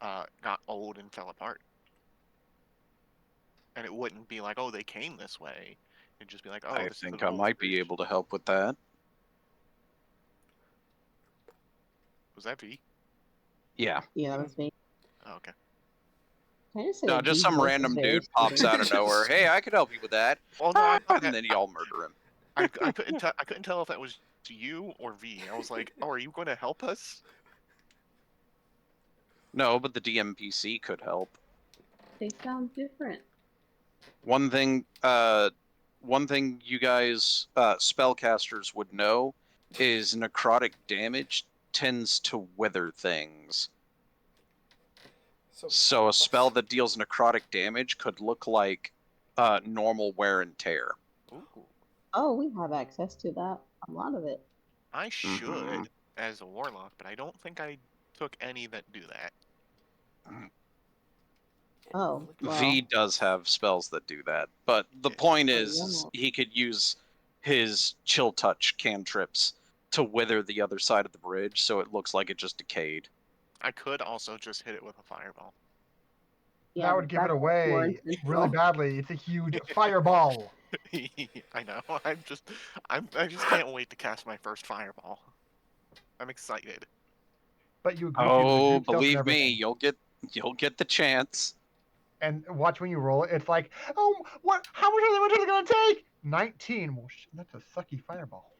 got old and fell apart. And it wouldn't be like, oh, they came this way. And just be like, oh, I this is think the I Roll might be bridge. able to help with that. Was that V? Yeah. Yeah, that was me. Oh, okay. Can I just say No, that just V's some voice is random very dude pops soothing? out of nowhere. Hey, I could help you with that. Well, no, I thought And that, then y'all murder him. I couldn't tell if that was you or V. I was like, oh, are you going to help us? No, but the DMPC could help. They sound different. One thing you guys spellcasters would know is necrotic damage tends to wither things. So a spell that deals necrotic damage could look like normal wear and tear. Ooh, Oh, we have access to that. A lot of it. I should Mhm. as a warlock, but I don't think I took any that do that. Oh, well. V does have spells that do that, but the point is yeah. he could use his chill touch cantrips to wither the other side of the bridge, so it looks like it just decayed. I could also just hit it with a fireball. Yeah, that would give it that's more away really intentional. badly. It's a huge fireball. I know. I just can't wait to cast my first fireball. I'm excited. But you equip you with Oh, group stealth and believe me, everything. you'll get the chance. And watch when you roll it. It's like, oh, what? How much are they going to take? 19. Well, that's a sucky fireball.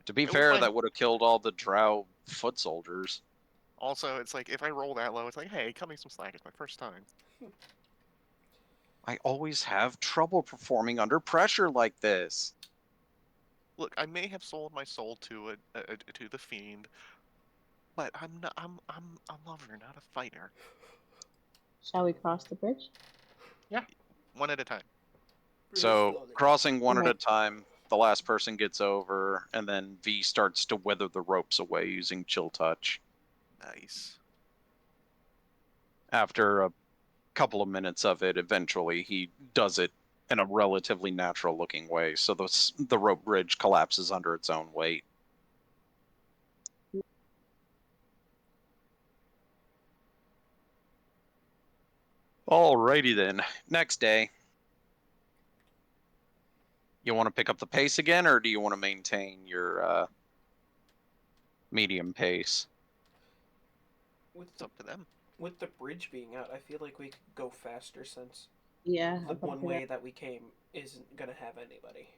To be It was fair, fine. that would have killed all the drow foot soldiers. Also, it's like if I roll that low, it's like, hey, cut me some slack. It's my first time. I always have trouble performing under pressure like this. Look, I may have sold my soul to to the fiend, but I'm not. I'm a lover, not a fighter. Shall we cross the bridge? One at a time. So crossing one at Okay. a time, the last person gets over, and then V starts to wither the ropes away using chill touch. Nice. After a couple of minutes of it, eventually he does it in a relatively natural looking way, so the rope bridge collapses under its own weight. Alrighty then. Next day. You want to pick up the pace again, or do you want to maintain your medium pace? It's up to them. With the bridge being out, I feel like we could go faster since Yeah. the one way that we came isn't gonna have anybody.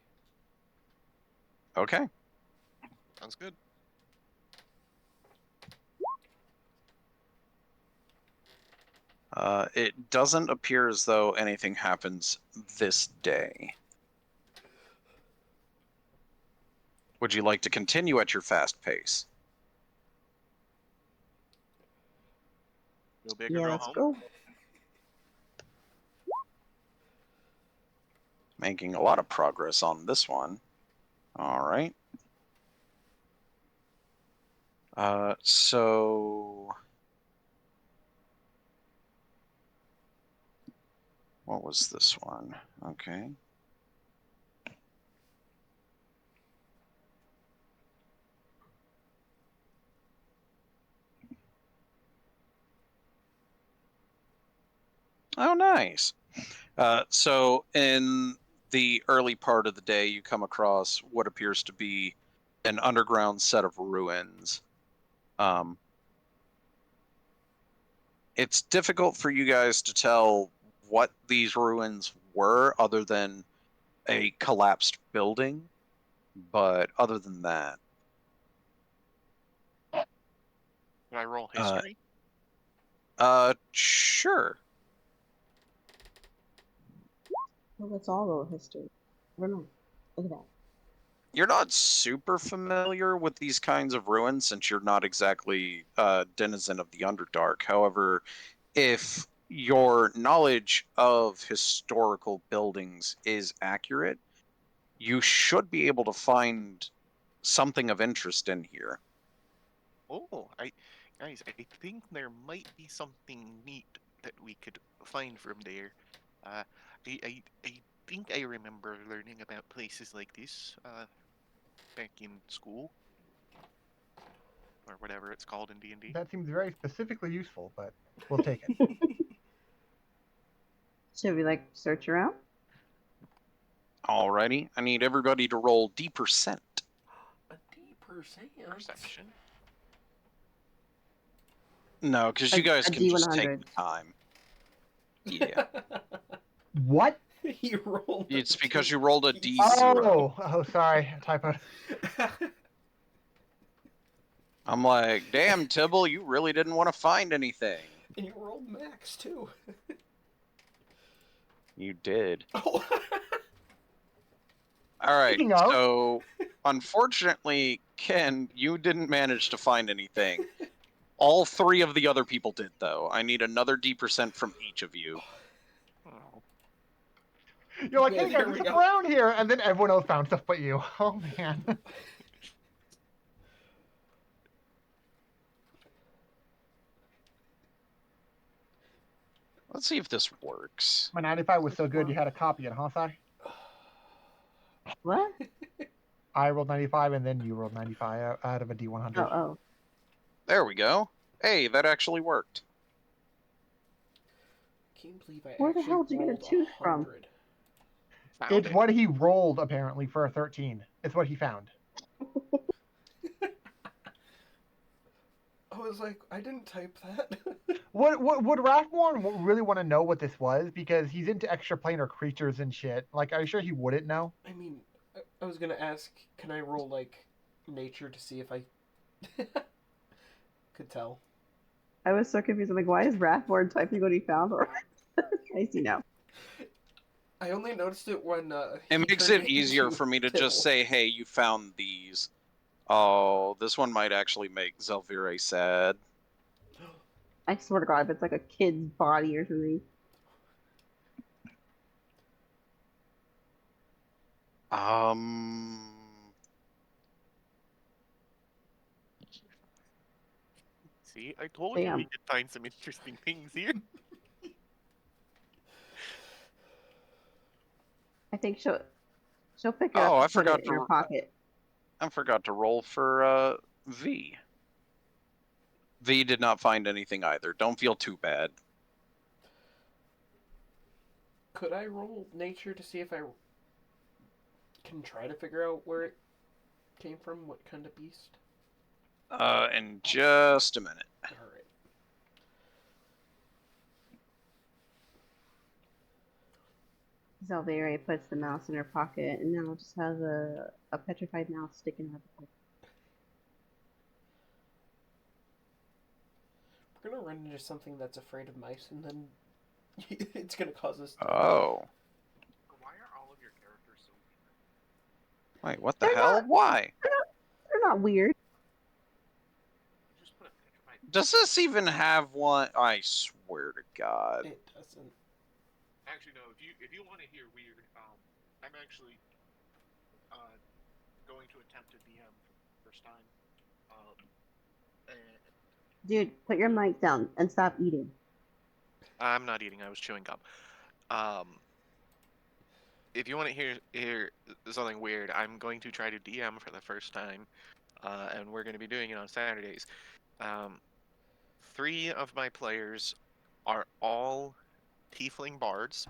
Okay. Sounds good. It doesn't appear as though anything happens this day. Would you like to continue at your fast pace? Go big or Yeah, go let's home. go. Making a lot of progress on this one. All right. So what was this one? Okay. Oh, nice. So in the early part of the day, you come across what appears to be an underground set of ruins. It's difficult for you guys to tell what these ruins were other than a collapsed building, but other than that, Can I roll history? sure. Well, let's all roll history. I don't know. Look at that. You're not super familiar with these kinds of ruins since you're not exactly a denizen of the Underdark. However, if your knowledge of historical buildings is accurate, you should be able to find something of interest in here. Oh, guys, I think there might be something neat that we could find from there. Uh, I think I remember learning about places like this back in school or whatever it's called in D&D. That seems very specifically useful, but we'll take it. Should we like search around? Alrighty, I need everybody to roll D%. A D%. Perception. No, because you guys A can just take D100. the time. Yeah. What? He rolled. It's a because two. you rolled a D0. Oh, sorry, typo. I'm like, damn, Tibble, you really didn't want to find anything. And you rolled max too. You did. Oh. All right, Speaking of- so unfortunately, Ken, you didn't manage to find anything. All 3 of the other people did, though. I need another D% from each of you. Oh. You're like, Yeah, hey there guys, we look go. around here, and then everyone else found stuff but you. Oh man. Let's see if this works. My 95 was so good you had to copy it, huh, Si? What? I rolled 95 and then you rolled 95 out of a Oh, D100. oh. There we go. Hey, that actually worked. Can't believe I Where the actually hell did you get a rolled tooth from? 100. Found It's it. what he rolled apparently for a 13. It's what he found. I was like, I didn't type that. What would Rathmore really want to know what this was? Because he's into extraplanar creatures and shit. Like, are you sure he wouldn't know? I mean, I was gonna ask, can I roll like nature to see if I could tell? I was so confused. I'm like, why is Rathborn typing what he found? Or I see now. I only noticed it when It he makes turned it easier into for me to Tibble. just say, hey, you found these. Oh, this one might actually make Zelvire sad. I swear to God, if it's like a kid's body or something. See, I told you Damn. we could find some interesting things here. I think she'll pick it Oh, up I and put forgot it in her pocket. I forgot to roll for V. V did not find anything either. Don't feel too bad. Could I roll nature to see if I can try to figure out where it came from? What kind of beast? In just a minute. All right. Zelvere puts the mouse in her pocket and now just has a petrified mouse sticking out of the pocket. We're gonna run into something that's afraid of mice, and then it's gonna cause us. Oh. Why are all of your characters so weird? Wait, what the They're hell? not- Why? They're not weird. Just put a petrified. Does this even have one? I swear to God. It doesn't. Actually, no. If you want to hear weird, I'm actually going to attempt to DM for the first time. And Dude, put your mic down and stop eating. I'm not eating. I was chewing gum. If you want to hear something weird, I'm going to try to DM for the first time, and we're going to be doing it on Saturdays. 3 of my players are all tiefling bards.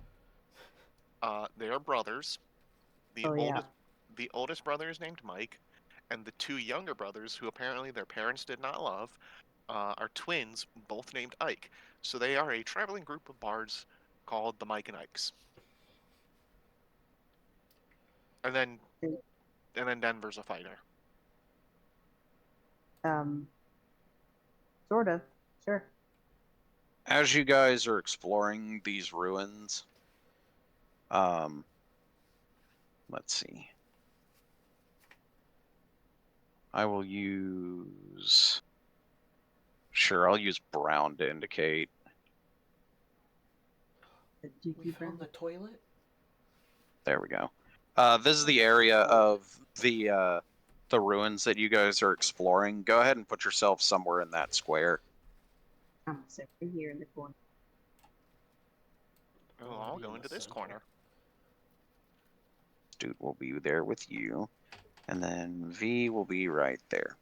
They are brothers. The Oh, yeah. the oldest brother is named Mike, and the 2 younger brothers, who apparently their parents did not love, are twins, both named Ike. So they are a traveling group of bards called the Mike and Ikes. And then Denver's a fighter. Sort of. Sure. As you guys are exploring these ruins, let's see. I will use... Sure, I'll use brown to indicate. We found the toilet. There we go. This is the area of the ruins that you guys are exploring. Go ahead and put yourself somewhere in that square. I'm sitting here in the corner. Oh, I'll go into this corner. Dude will be there with you. And then V will be right there.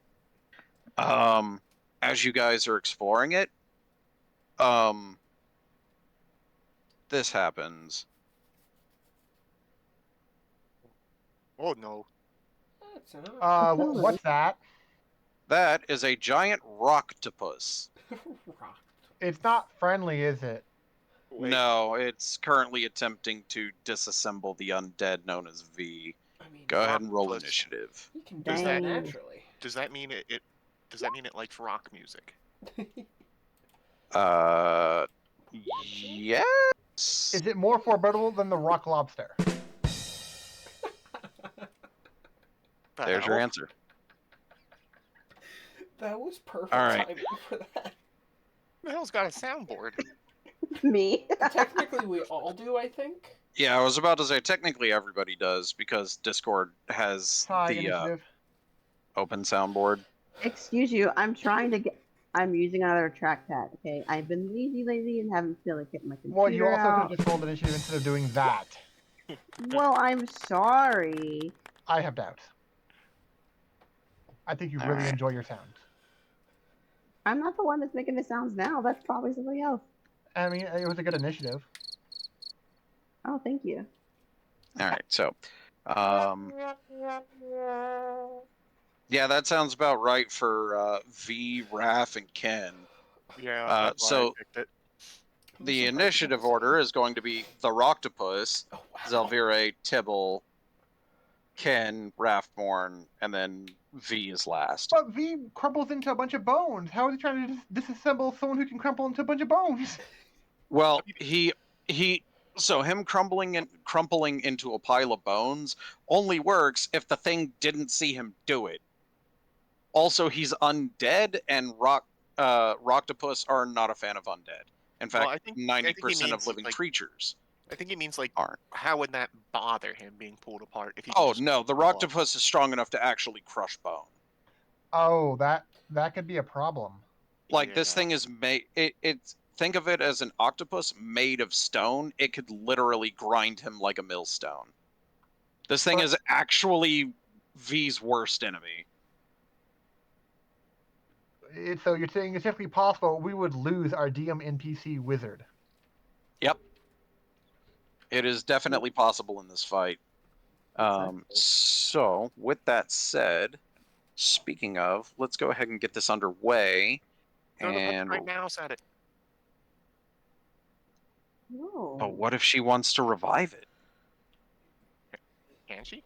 As you guys are exploring it, this happens. Oh no. That's enough. What's that? That is a giant rocktopus. Rock. It's not friendly, is it? Wait. No, it's currently attempting to disassemble the undead known as V. I mean, Go ahead and roll Rocktopus. initiative. he can do Does that that- naturally. Does that mean it? Does that mean it likes rock music? Yes. Is it more formidable than the rock lobster? The There's your hell? answer. That was perfect All right. timing for that. Who the hell's got a soundboard? Me. Technically, we all do, I think. Yeah, I was about to say technically everybody does because Discord has Hi, the initiative. open soundboard. Excuse you. I'm trying to get. I'm using another trackpad. Okay, I've been lazy and haven't feel like getting my computer Well, you also could out. have just rolled initiative instead of doing that. Well, I'm sorry. I have doubts. I think you really Alright. enjoy your sounds. I'm not the one that's making the sounds now. That's probably somebody else. I mean, it was a good initiative. Oh, thank you. All right, so yeah, that sounds about right for V, Raph, and Ken. Yeah, that's why so I picked it. I'm the surprised it initiative got order is going to be the Rocktopus, Oh, wow. Zelvire, Tibble, Ken, Raphborn, and then V is last. But V crumbles into a bunch of bones. How is he trying to disassemble someone who can crumple into a bunch of bones? Well, so him crumpling into a pile of bones only works if the thing didn't see him do it. Also, he's undead, and Rocktopus are not a fan of undead. In Well, fact, I think he 90% of means, living like, creatures I think he means like, aren't. how would that bother him being pulled apart if he? Can Oh just no, the pull off? Rocktopus is strong enough to actually crush bone. Oh, that could be a problem. Like this Yeah. thing is made. It's think of it as an octopus made of stone. It could literally grind him like a millstone. This thing But- is actually V's worst enemy. So you're saying it's definitely possible we would lose our DM NPC wizard. Yep. It is definitely possible in this fight. So, with that said, speaking of, let's go ahead and get this underway. Throw the And right mouse at it. No. but what if she wants to revive it? Can she?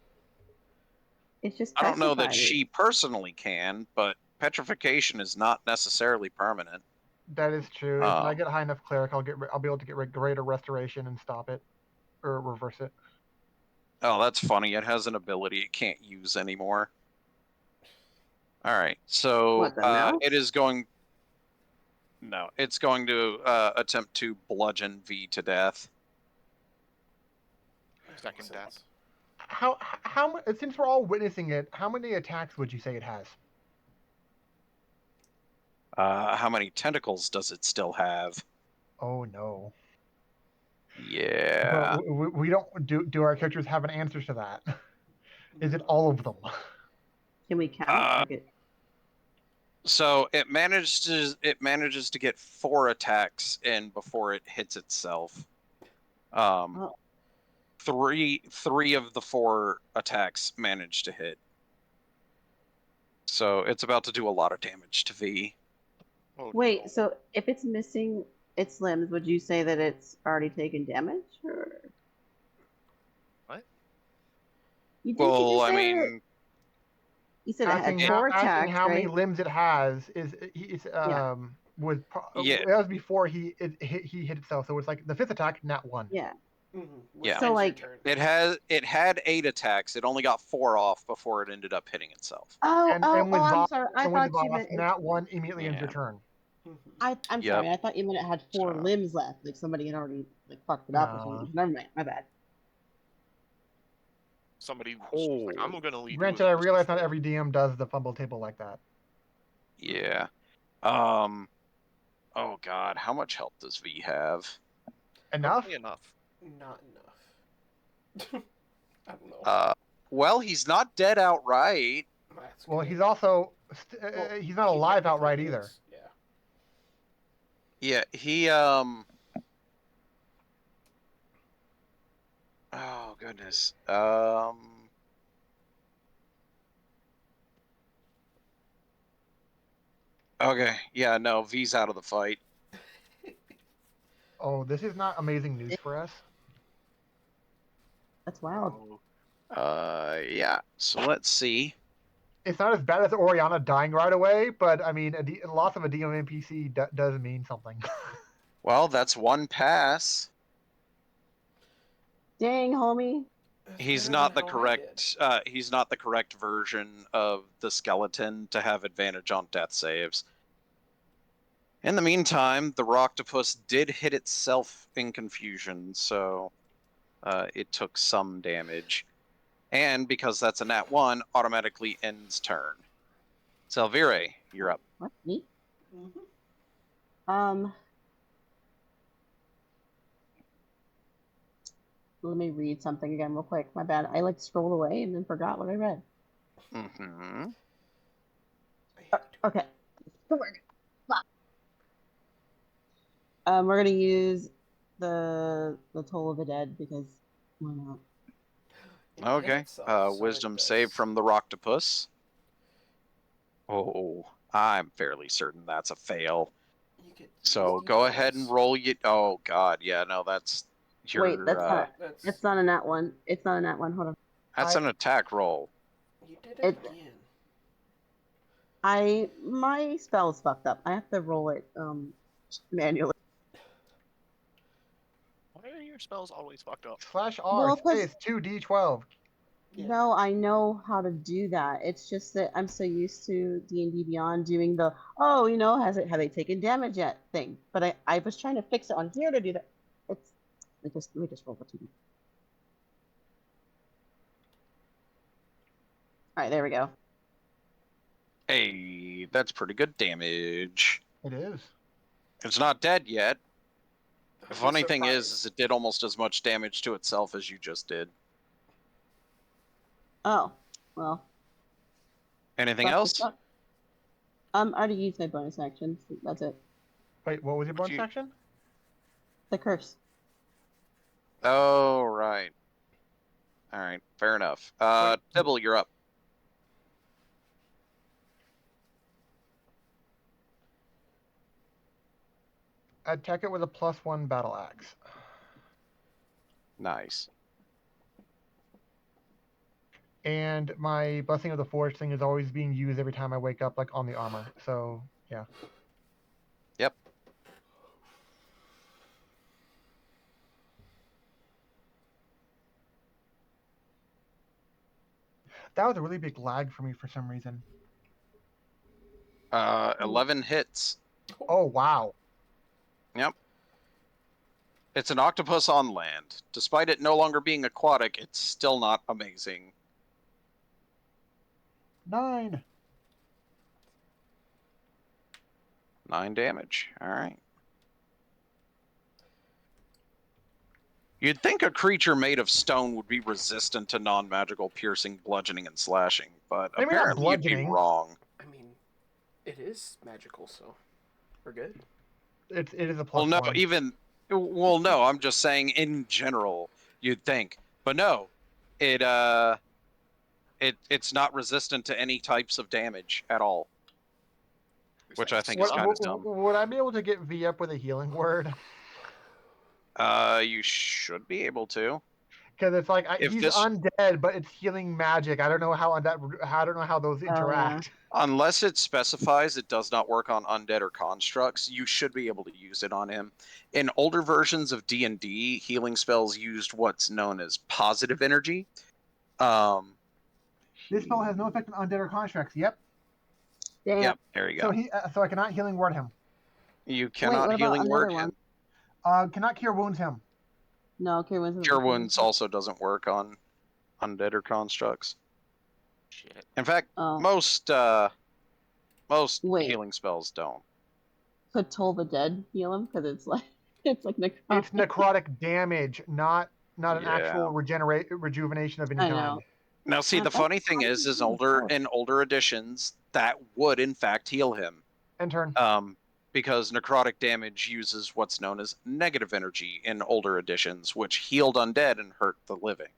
It's just. I don't know that petrified. she personally can, but petrification is not necessarily permanent. That is true. If I Um, get high enough cleric, I'll be able to get greater restoration and stop it, or reverse it. Oh, that's funny. It has an ability it can't use anymore. All right, so What, the mouse? it is going. No, it's going to attempt to bludgeon V to death. Second death. How since we're all witnessing it, how many attacks would you say it has? How many tentacles does it still have? Oh no. Yeah. But we don't do our characters have an answer to that? Is it all of them? Can we count? Uh, Like So it manages to get 4 attacks in before it hits itself. Oh. Three of the 4 attacks manage to hit. So it's about to do a lot of damage to V. Oh, Wait, no. so if it's missing its limbs, would you say that it's already taken damage, or What? you did? Well, I say that mean, you said it asking had 4 asking attacks, how many right? limbs it has is Yeah. that was before he hit itself. So it's like the 5th attack, nat 1. Yeah. Yeah. So, like- it had 8 attacks. It only got 4 off before it ended up hitting itself. Oh, And oh, with oh! I'm Voss- sorry. I and with thought you Voss, meant. nat 1 immediately ends Yeah. your turn. I'm Yep. sorry. I thought you meant it had 4 So- limbs left. Like somebody had already fucked it up or Nah. something. Never mind. My bad. Somebody was like, Oh. I'm gonna leave. Granted, I realize not every DM does the fumble table like that. Yeah. Oh god, how much health does V have? Enough? Probably enough. Not enough. I don't know. Well, he's not dead outright. That's Well, good. he's also Well, he's not he alive technically outright is, either. Yeah. Yeah, he oh goodness. Okay, yeah, no, V's out of the fight. Oh, this is not amazing news for us. That's wild. Oh, Yeah. So let's see. It's not as bad as Oriana dying right away, but I mean, a loss of a DM NPC does mean something. Well, that's one pass. Dang, homie. That's He's better not than the how I did. correct. He's not the correct version of the skeleton to have advantage on death saves. In the meantime, the Roctopus did hit itself in confusion, so it took some damage. And because that's a nat 1, automatically ends turn. Selvire, you're up. What? Me? Mm-hmm. Let me read something again real quick. My bad. I like scrolled away and then forgot what I read. Mm-hmm. Okay. Good work. We're gonna use the Toll of the Dead because why not? It hit Okay. itself, so it Wisdom does. save from the Roctopus. Oh, I'm fairly certain that's a fail. You get So these go ahead and d12s. roll you. Oh God, yeah, no, that's your. Wait, that's not. That's It's not a nat one. It's not a nat one. Hold on. That's an attack roll. you did It- it again. My spell's fucked up. I have to roll it manually. why are your spells always fucked up? /R Well, 'cause- space 2d12. Yeah. No, I know how to do that. It's just that I'm so used to D&D Beyond doing the have they taken damage yet thing. But I was trying to fix it on here to do that. It's let me just roll the 2d. All right, there we go. Hey, that's pretty good damage. It is. It's not dead yet. The I'm funny thing is surprised. it did almost as much damage to itself as you just did. Oh, well. Anything Fuck, else? fuck. I already used my bonus action. So that's it. Wait, what was your bonus you- action? The curse. Oh, right. All right, fair enough. Wait. Tibble, you're up. Attack it with a +1 battle axe. Nice. And my Blessing of the Forge thing is always being used every time I wake up, like on the armor. So, yeah. Yep. That was a really big lag for me for some reason. 11 hits. Oh, wow. Yep. It's an octopus on land. Despite it no longer being aquatic, it's still not amazing. 9. 9 damage. All right. You'd think a creature made of stone would be resistant to non-magical piercing, bludgeoning, and slashing, but Maybe not apparently you'd be bludgeoning. wrong. I mean, it is magical, so we're good. It is a Well, +1. no, I'm just saying in general, you'd think. But no, it's not resistant to any types of damage at all. Which I think is kind of dumb. Would I be able to get V up with a healing word? You should be able to. Because it's like If he's this- undead, but it's healing magic. I don't know how those interact. Unless it specifies it does not work on undead or constructs, you should be able to use it on him. In older versions of D&D, healing spells used what's known as positive energy. This spell has no effect on undead or constructs. Yep. Damn. Yep, there you go. So I cannot healing word him. You cannot what about healing another word one? him. Cannot cure wounds him. No, Cure Wounds. Cure Wounds also doesn't work on undead or constructs. Shit. In fact, Oh. most Wait. healing spells don't. Could Toll the Dead heal him? Because it's like necrotic. It's necrotic damage, not an Yeah. actual rejuvenation of any I kind. know. Now, see, the That's funny thing is probably in older editions, that would in fact heal him. End turn. Because necrotic damage uses what's known as negative energy in older editions, which healed undead and hurt the living.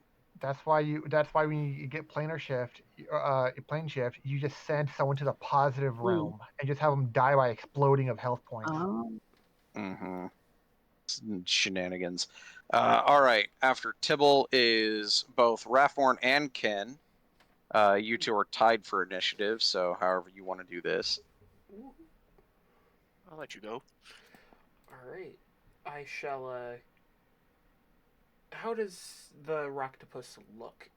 That's why when you get plane shift, you just send someone to the positive realm and just have them die by exploding of health points. Mm-hmm. Shenanigans. All right. After Tibble is both Rathorn and Ken. You two are tied for initiative, so however you want to do this. I'll let you go. Alright. I shall, How does the Rocktopus look?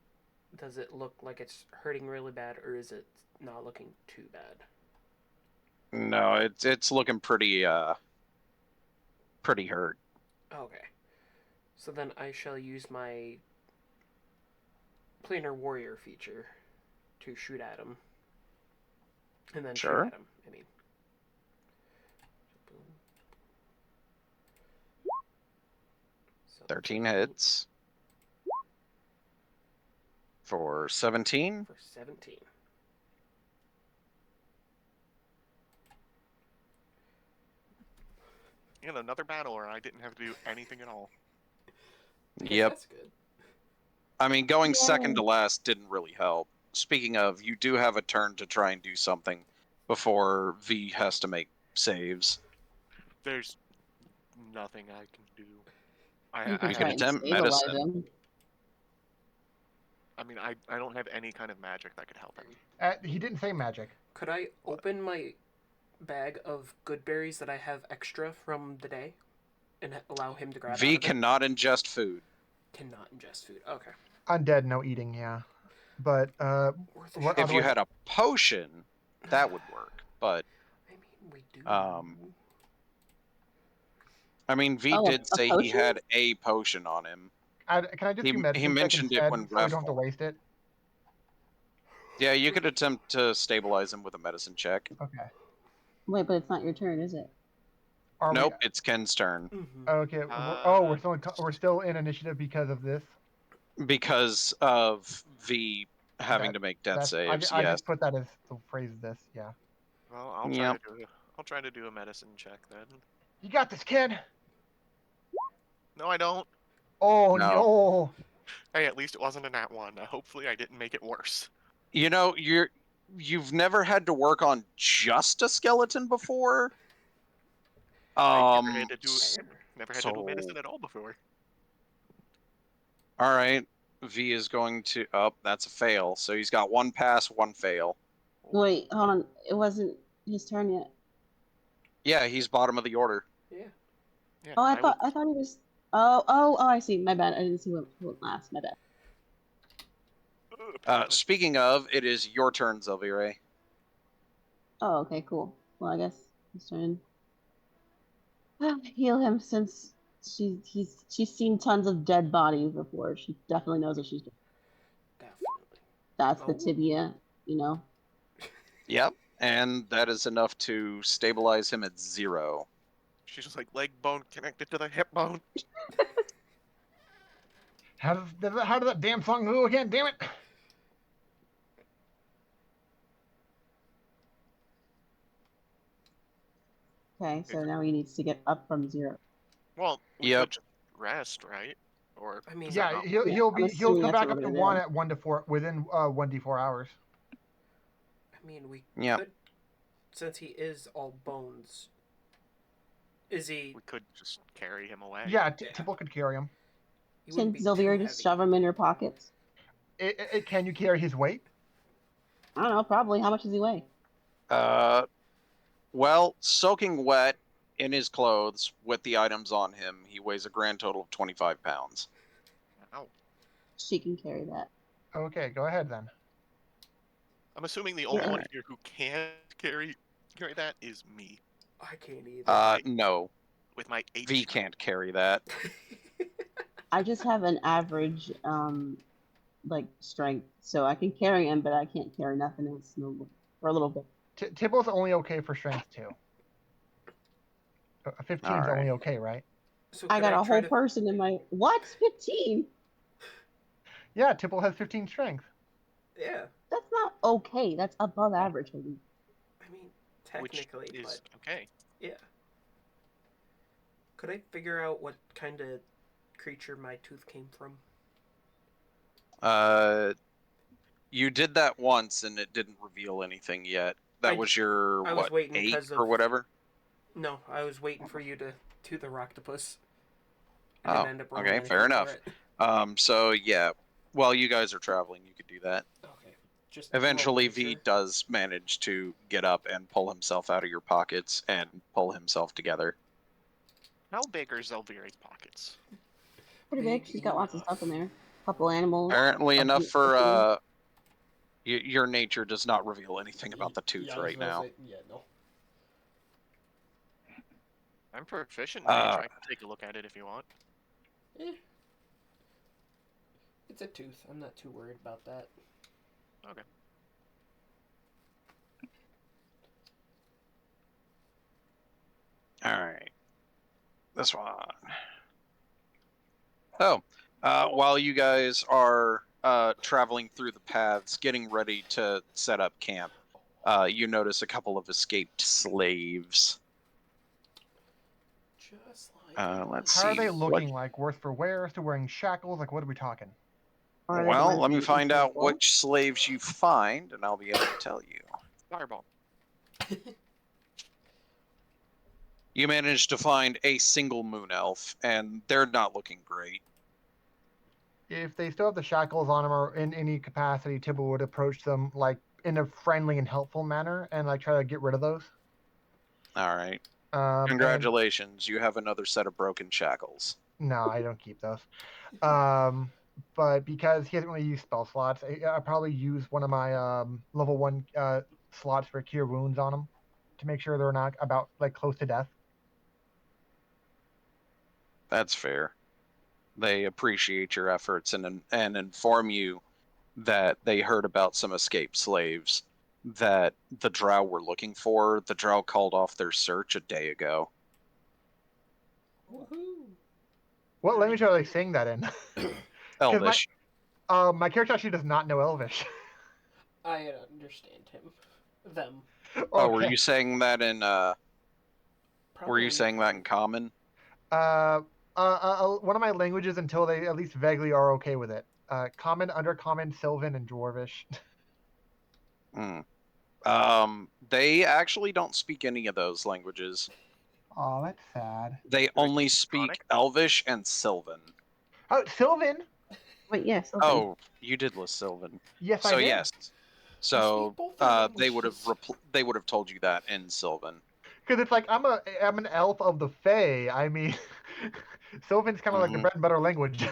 Does it look like it's hurting really bad, or is it not looking too bad? No, it's looking pretty hurt. Okay. So then I shall use my Planar Warrior feature to shoot at him. And then shoot Sure. at him, I mean. So 13 hits. For 17? For 17. In another battle where I didn't have to do anything at all. Yep. That's good. I mean, going Yay. second to last didn't really help. Speaking of, you do have a turn to try and do something before V has to make saves. There's nothing I can do. You can You try can and attempt stabilize medicine. him. I mean, I don't have any kind of magic that could help him. He didn't say magic. Could I open my bag of good berries that I have extra from the day and allow him to grab out V of it? cannot ingest food. Cannot ingest food. Okay. Undead, no eating, yeah. But Worth a shot. If you otherwise- had a potion, that would work. But I mean, we do. I mean, V Oh, did a say he potion? had a potion on him. can I just He- do he medicine check mentioned it instead, when so we don't have to Rathorn- waste it? Yeah, you could attempt to stabilize him with a medicine check. Okay. Wait, but it's not your turn, is it? Are Nope, it's Ken's turn. Mm-hmm. Okay. We're still in initiative because of this. Because of V having to make death saves, I yes. just put that as the phrase of this. Yeah. Well, I'll Yep. try to do a medicine check then. You got this, kid. No, I don't. Oh No. no. Hey, at least it wasn't a nat one. Hopefully, I didn't make it worse. You know, you've never had to work on just a skeleton before. I never had to do s- medicine at all before. All right, V is going to. Oh, that's a fail. So he's got one pass, one fail. Wait, hold on. It wasn't his turn yet. Yeah, he's bottom of the order. Yeah. Yeah, Oh, I was- thought he was. Oh, I see. My bad. I didn't see what went last. My bad. Speaking of, it is your turn, Zelvire. Oh, okay, cool. Well, I guess his turn. Heal him since she's seen tons of dead bodies before. She definitely knows what she's doing. Definitely. That's the Oh. tibia, you know. Yep, and that is enough to stabilize him at 0. She's just like leg bone connected to the hip bone. How does that damn song go again? Damn it. Okay, so now he needs to get up from 0. Well, we Yep. could just rest, right? Or I mean, is that Yeah, not- he'll I'm he'll assuming come that's back what up to we're 1 doing. at 1 to 4 within 1d4 hours. I mean, we Yep. could, since he is all bones. Is he? we could just carry him away. Yeah, Yeah. Tipple could carry him. He Can wouldn't be Zilvira too just heavy. shove him in her pockets? Can you carry his weight? I don't know, probably. How much does he weigh? Well, soaking wet in his clothes with the items on him, he weighs a grand total of 25 pounds. Ow. She can carry that. Okay, go ahead then. I'm assuming the only Yeah. one here who can carry that is me I can't either. No, with my 8 V strength. can't carry that. I just have an average, like, strength. So I can carry him, but I can't carry nothing else for a little bit. Tibble's only okay for strength 2. 15's All right. only okay, right? So I could got a try whole to- person in my. What? 15? Yeah, Tibble has 15 strength. Yeah. That's not okay. That's above average. I mean, Which technically, is but okay. yeah. Could I figure out what kind of creature my tooth came from? You did that once and it didn't reveal anything yet. That was your, I was what, waiting 8 'cause or of- whatever? No, I was waiting for you to do the Rocktopus. And Oh, didn't end up rolling okay, fair anything for enough. it. So yeah, while you guys are traveling, you could do that. Okay. Just Eventually, roll V nature. does manage to get up and pull himself out of your pockets and pull himself together. How big are Zelvira's pockets? Pretty big. Big She's got lots of stuff in enough. there. Couple animals. Apparently a enough boot for or your nature does not reveal anything about the tooth Yeah, I was right gonna now. say- yeah, no. I'm proficient in nature. Uh, I can take a look at it if you want. Eh. It's a tooth. I'm not too worried about that. Okay. All right, this one. Oh, while you guys are traveling through the paths, getting ready to set up camp, you notice a couple of escaped slaves. Just like Let's How see. are they looking? What... Like worse for wear? Still wearing shackles? Like what are we talking? are they the Well, ones let me we find easily out pull? which slaves you find, and I'll be able to tell you. Fireball. You managed to find a single moon elf, and they're not looking great. If they still have the shackles on them or in any capacity, Tibble would approach them like in a friendly and helpful manner and like try to get rid of those. All right. And Congratulations, you have another set of broken shackles. no, I don't keep those. But because he hasn't really used spell slots, I probably use one of my level 1 slots for cure wounds on them to make sure they're not about like close to death. That's fair. They appreciate your efforts and inform you that they heard about some escaped slaves that the Drow were looking for. The Drow called off their search a day ago. Woohoo! What language are they saying that in? Elvish. My character actually does not know Elvish. I understand him. Them. Oh, were Okay. you saying that in were you Probably saying that in common? One of my languages until they at least vaguely are okay with it. Common, Undercommon, Sylvan, and Dwarvish. Hmm. They actually don't speak any of those languages. Oh, that's sad. They Do they only speak speak Elvish and Sylvan. Oh, Sylvan. Wait, yes. Yeah, Oh, you did list Sylvan. Yes, I So did. yes. So both our they would have languages. they would have told you that in Sylvan. Because it's like I'm an elf of the Fae. I mean, Sylvan's kind of like the Mhm. bread and butter language.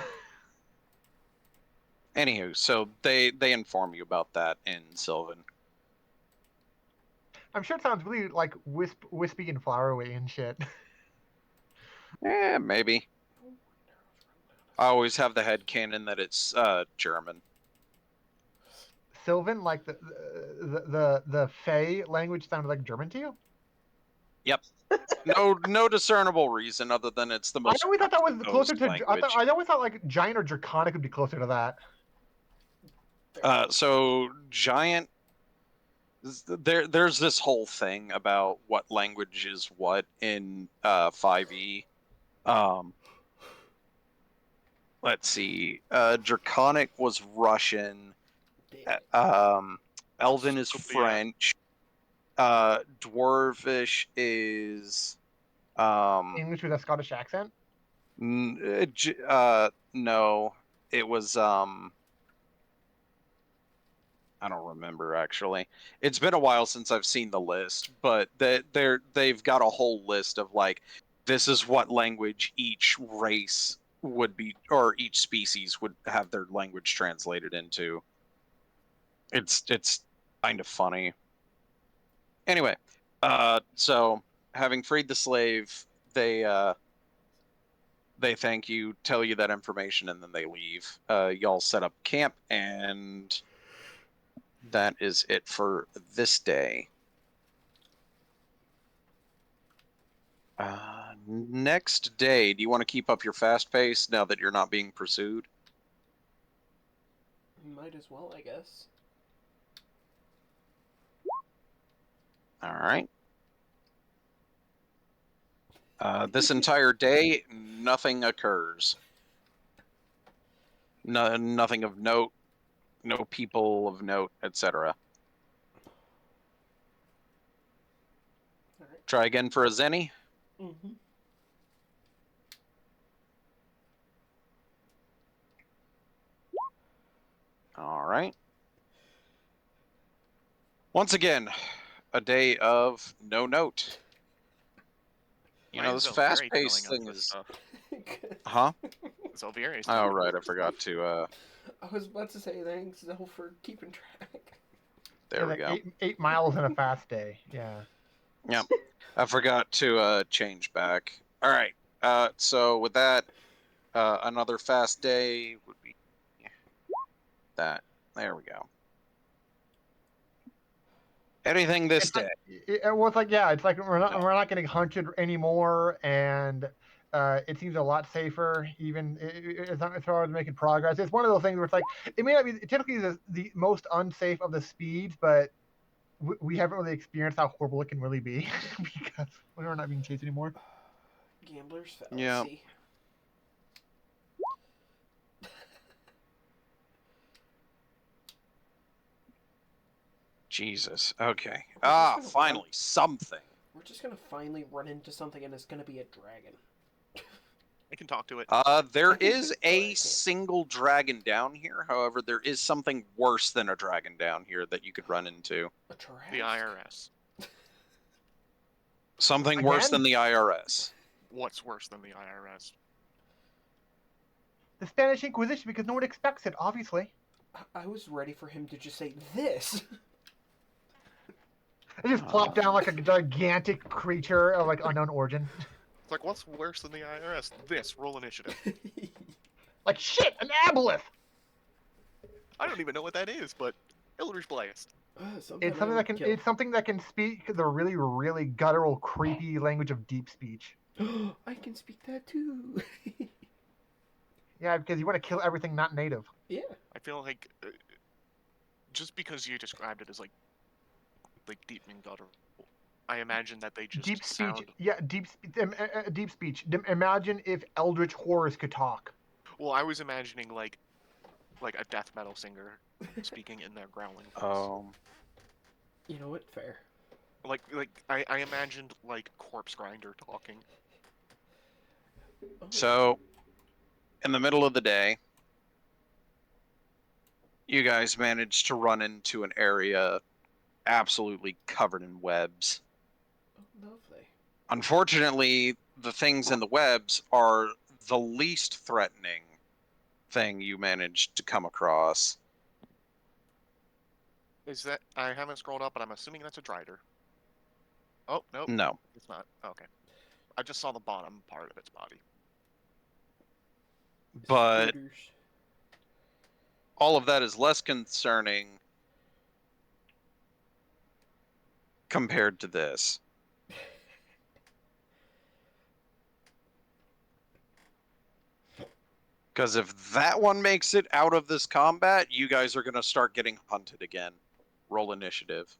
Anywho, so they inform you about that in Sylvan. I'm sure it sounds really like wispy and flowery and shit. Maybe. I always have the headcanon that it's German. Sylvan, like the Fae language, sounded like German to you. Yep. No discernible reason other than it's the I most always thought that was closer composed to. language. I always thought like Giant or Draconic would be closer to that. So giant. There's this whole thing about what language is what in 5e. Let's see. Draconic was Russian. Elven is Sophia. French. Dwarvish is English with a Scottish accent. no, it was I don't remember actually. It's been a while since I've seen the list, but they've got a whole list of like this is what language each race would be or each species would have their language translated into. It's kind of funny. Anyway, so having freed the slave, they thank you, tell you that information, and then they leave. Y'all set up camp, and that is it for this day. Next day, do you want to keep up your fast pace now that you're not being pursued? Might as well, I guess. All right. This entire day, nothing occurs. No, nothing of note. No people of note, etc. All right. Try again for a Zenny. Mm-hmm. All right. Once again, a day of no note. You Why know, is this Zelveri fast-paced telling us thing this is... stuff? Huh? Zelveri's Oh, telling right. I us this forgot stuff. to... I was about to say thanks, Zell, for keeping track. There Yeah, we like go. 8 miles in a fast day. Yeah. Yep. I forgot to change back. All right. So with that, another fast day would be that. There we go. Anything this day? Well, it's like, yeah, it's like we're No. not getting hunted anymore, and it seems a lot safer. Even as far as making progress, it's one of those things where it's like it may not be typically the most unsafe of the speeds, but we haven't really experienced how horrible it can really be because we're not being chased anymore. Gambler's Yeah. fallacy. Jesus. Okay. We're just gonna Finally, something. We're just gonna finally run into something, and it's gonna be a dragon. I can talk to it. There I can is too, but I a can't. single dragon down here. However, there is something worse than a dragon down here that you could run into. A trash. The IRS. Something worse Again? than the IRS. What's worse than the IRS? The Spanish Inquisition, because no one expects it, obviously. I was ready for him to just say this. It just plopped down like a gigantic creature of like unknown origin. It's like, what's worse than the IRS? This, roll initiative. Like, shit, an aboleth! I don't even know what that is, but Eldritch Blast. It's something that can speak the really, really guttural, creepy language of deep speech. I can speak that too. Yeah, because you want to kill everything not native. Yeah. I feel like just because you described it as like deep and guttural, I imagine that they just Deep speech, sound. yeah, deep speech. Imagine if eldritch horrors could talk. Well, I was imagining like a death metal singer speaking in their growling voice. You know what? Fair. I imagined like Corpse Grinder talking. Oh. So, in the middle of the day, you guys managed to run into an area absolutely covered in webs. Oh, lovely. Unfortunately, the things in the webs are the least threatening thing you managed to come across. Is that I haven't scrolled up, but I'm assuming that's a Drider. Oh nope, No. it's not. Okay, I just saw the bottom part of its body. But Scooters. all of that is less concerning compared to this. Because if that one makes it out of this combat, you guys are going to start getting hunted again. Roll initiative.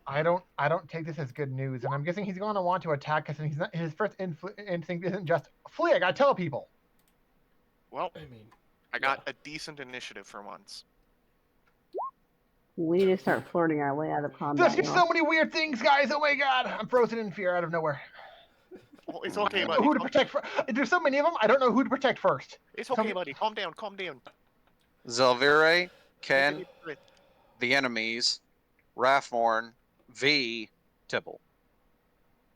I don't take this as good news, and I'm guessing he's going to want to attack us, and he's not. His first instinct isn't just flee. I gotta tell people. Well, I mean, I got a decent initiative for once. We need to start flirting our way out of combat. There's just so many weird things, guys. Oh my god, I'm frozen in fear out of nowhere. Well, it's okay, I don't buddy. know who to protect. There's so many of them. I don't know who to protect first. It's okay, buddy. Calm down. Calm down. Zelvire, Ken, the enemies, Rathmorn, V, Tibble.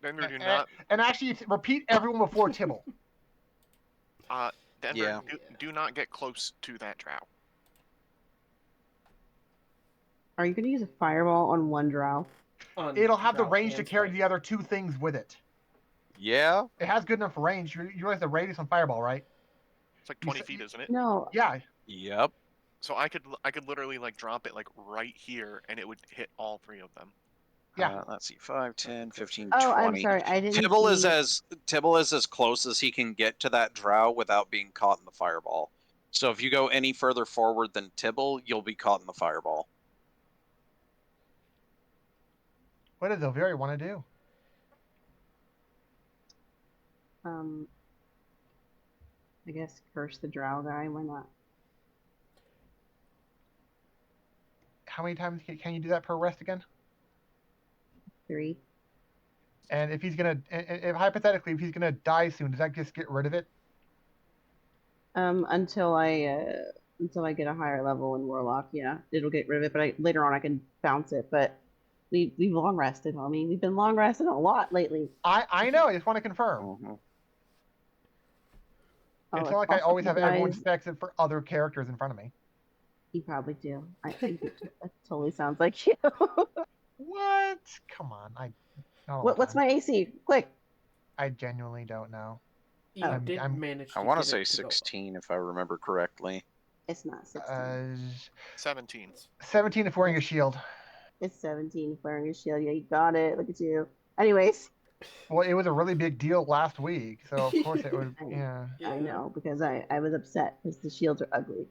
Denver, do not. And actually, repeat everyone before Tibble. Denver, Yeah. do not get close to that drow. Are you going to use a fireball on one drow? It'll have the Drow range to and carry spider. the other two things with it. Yeah? It has good enough range. You realize the radius on fireball, right? It's like 20 feet, isn't it? No. Yeah. Yep. So I could literally like drop it like right here, and it would hit all three of them. Yeah. Let's see, 5, 10, 15, Oh, 20. I'm sorry. I didn't Tibble see... is as close as he can get to that drow without being caught in the fireball. So if you go any further forward than Tibble, you'll be caught in the fireball. What does Elviri want to do? I guess curse the drow guy. Why not? How many times can you do that per rest again? 3. And if he's gonna, if hypothetically, if he's gonna die soon, does that just get rid of it? Until I get a higher level in Warlock, yeah, it'll get rid of it. But later on, I can bounce it. But we've long rested, homie. We've been long resting a lot lately. I know. I just want to confirm. Mm-hmm. Oh, It's if not like I also always he have everyone dies, specs for other characters in front of me. you probably do. I think that totally sounds like you. What? Come on. Not all the What's time. my AC? Quick. I genuinely don't know. You Oh. did I'm- manage I to want get to say it to go. 16 if I remember correctly. It's not 16. 17. 17 if wearing a shield. It's 17 wearing a shield. Yeah, you got it. Look at you. Anyways, Well, it was a really big deal last week, so of course it would. Yeah. I know because I was upset because the shields are ugly.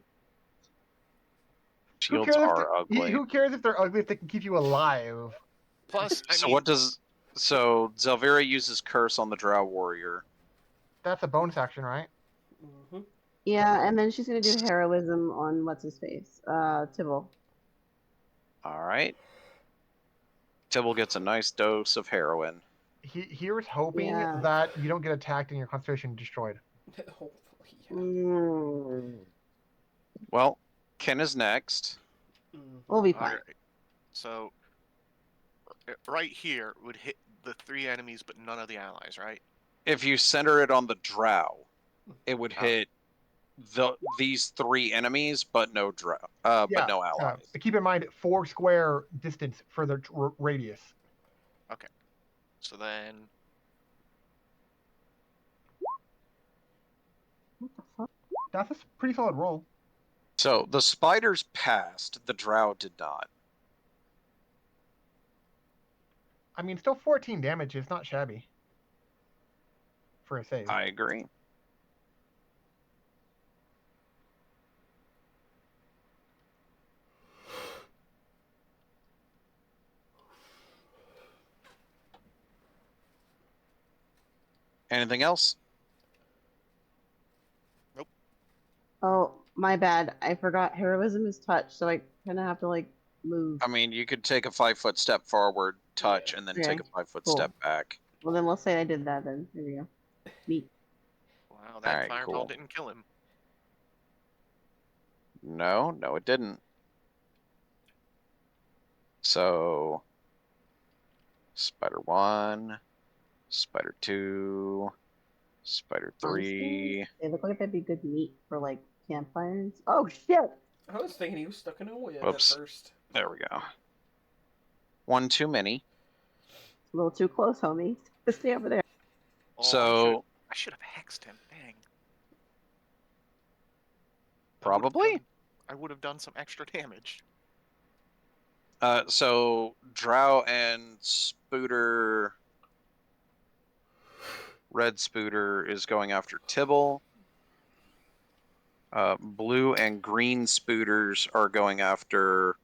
Who Shields cares if are ugly. Who cares if they're ugly if they can keep you alive? Plus, I So mean, what does... So Zelvira uses Curse on the Drow Warrior. That's a bonus action, right? Mm-hmm. Yeah, and then she's gonna do heroism on what's his face, Tibble. Alright. Tibble gets a nice dose of heroin. Here's hoping Yeah. that you don't get attacked and your concentration destroyed. Hopefully, yeah. Mm. Well, Ken is next. Mhm. We'll be fine. alright. So, right here would hit the 3 enemies, but none of the allies, right? If you center it on the Drow, it would Oh. hit these 3 enemies, but no Drow, but no allies. Keep in mind 4 square distance for the radius. So then, What the fuck? That's a pretty solid roll. So the spiders passed, the Drow did not. I mean, still 14 damage is not shabby for a save. I agree. Anything else? Oh, my bad. I forgot heroism is touch, so I kind of have to like move. I mean, you could take a 5-foot step forward, touch, and then take a Okay, 5-foot cool. step back. Well, then we'll say I did that then. Here we go. Neat. wow, that Alright, fireball cool. didn't kill him. No, it didn't. So, Spider 1, Spider 2, Spider 3. Honestly, they look like that'd be good meat for like campfires. Oh shit! I was thinking he was stuck in a web Whoops. at first. There we go. 1 too many. A little too close, homie. Just stay over there. Oh, So, I should have hexed him. Dang. probably. I would have done some extra damage. So Drow and Spooter, Red Spooter is going after Tibble. Blue and Green Spooters are going after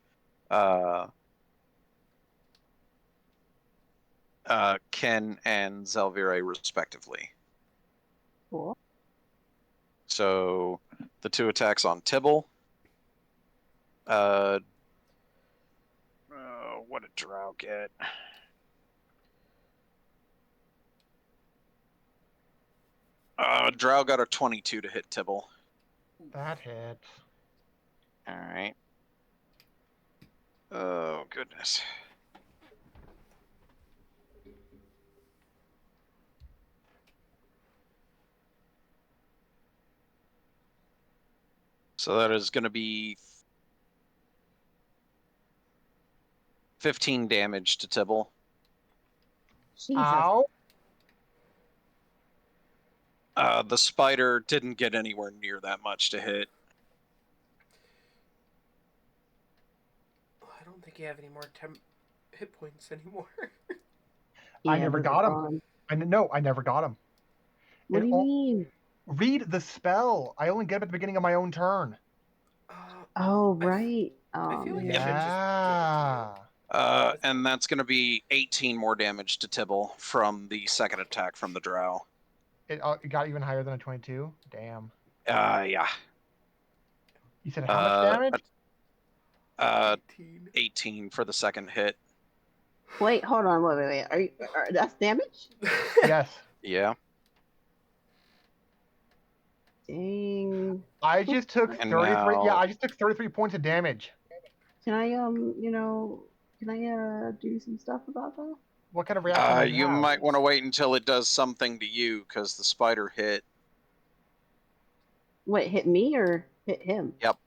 Ken and Zelvira respectively. Cool. So the 2 attacks on Tibble. What did Drow get? Drow got a 22 to hit Tibble. That hits. All right. Oh, goodness. So that is going to be 15 damage to Tibble. Jesus. Ow. The spider didn't get anywhere near that much to hit. I don't think you have any more hit points anymore. I Yeah, never those got are him. gone. I never got him. What do you mean? Read the spell. I only get him at the beginning of my own turn. Oh, I f- right. I feel like man. I should just Yeah. And that's going to be 18 more damage to Tibble from the second attack from the Drow. It got even higher than a 22. Damn. Yeah. You said how much damage? 18. 18 for the second hit. Wait, hold on, wait. That's damage? Yes. Yeah. Dang. I just took And 33. Yeah, now- I just took 33 points of damage. Can I do some stuff about that? What kind of reaction do you have? might want to wait until it does something to you, because the spider hit. Wait, hit me or hit him? Yep.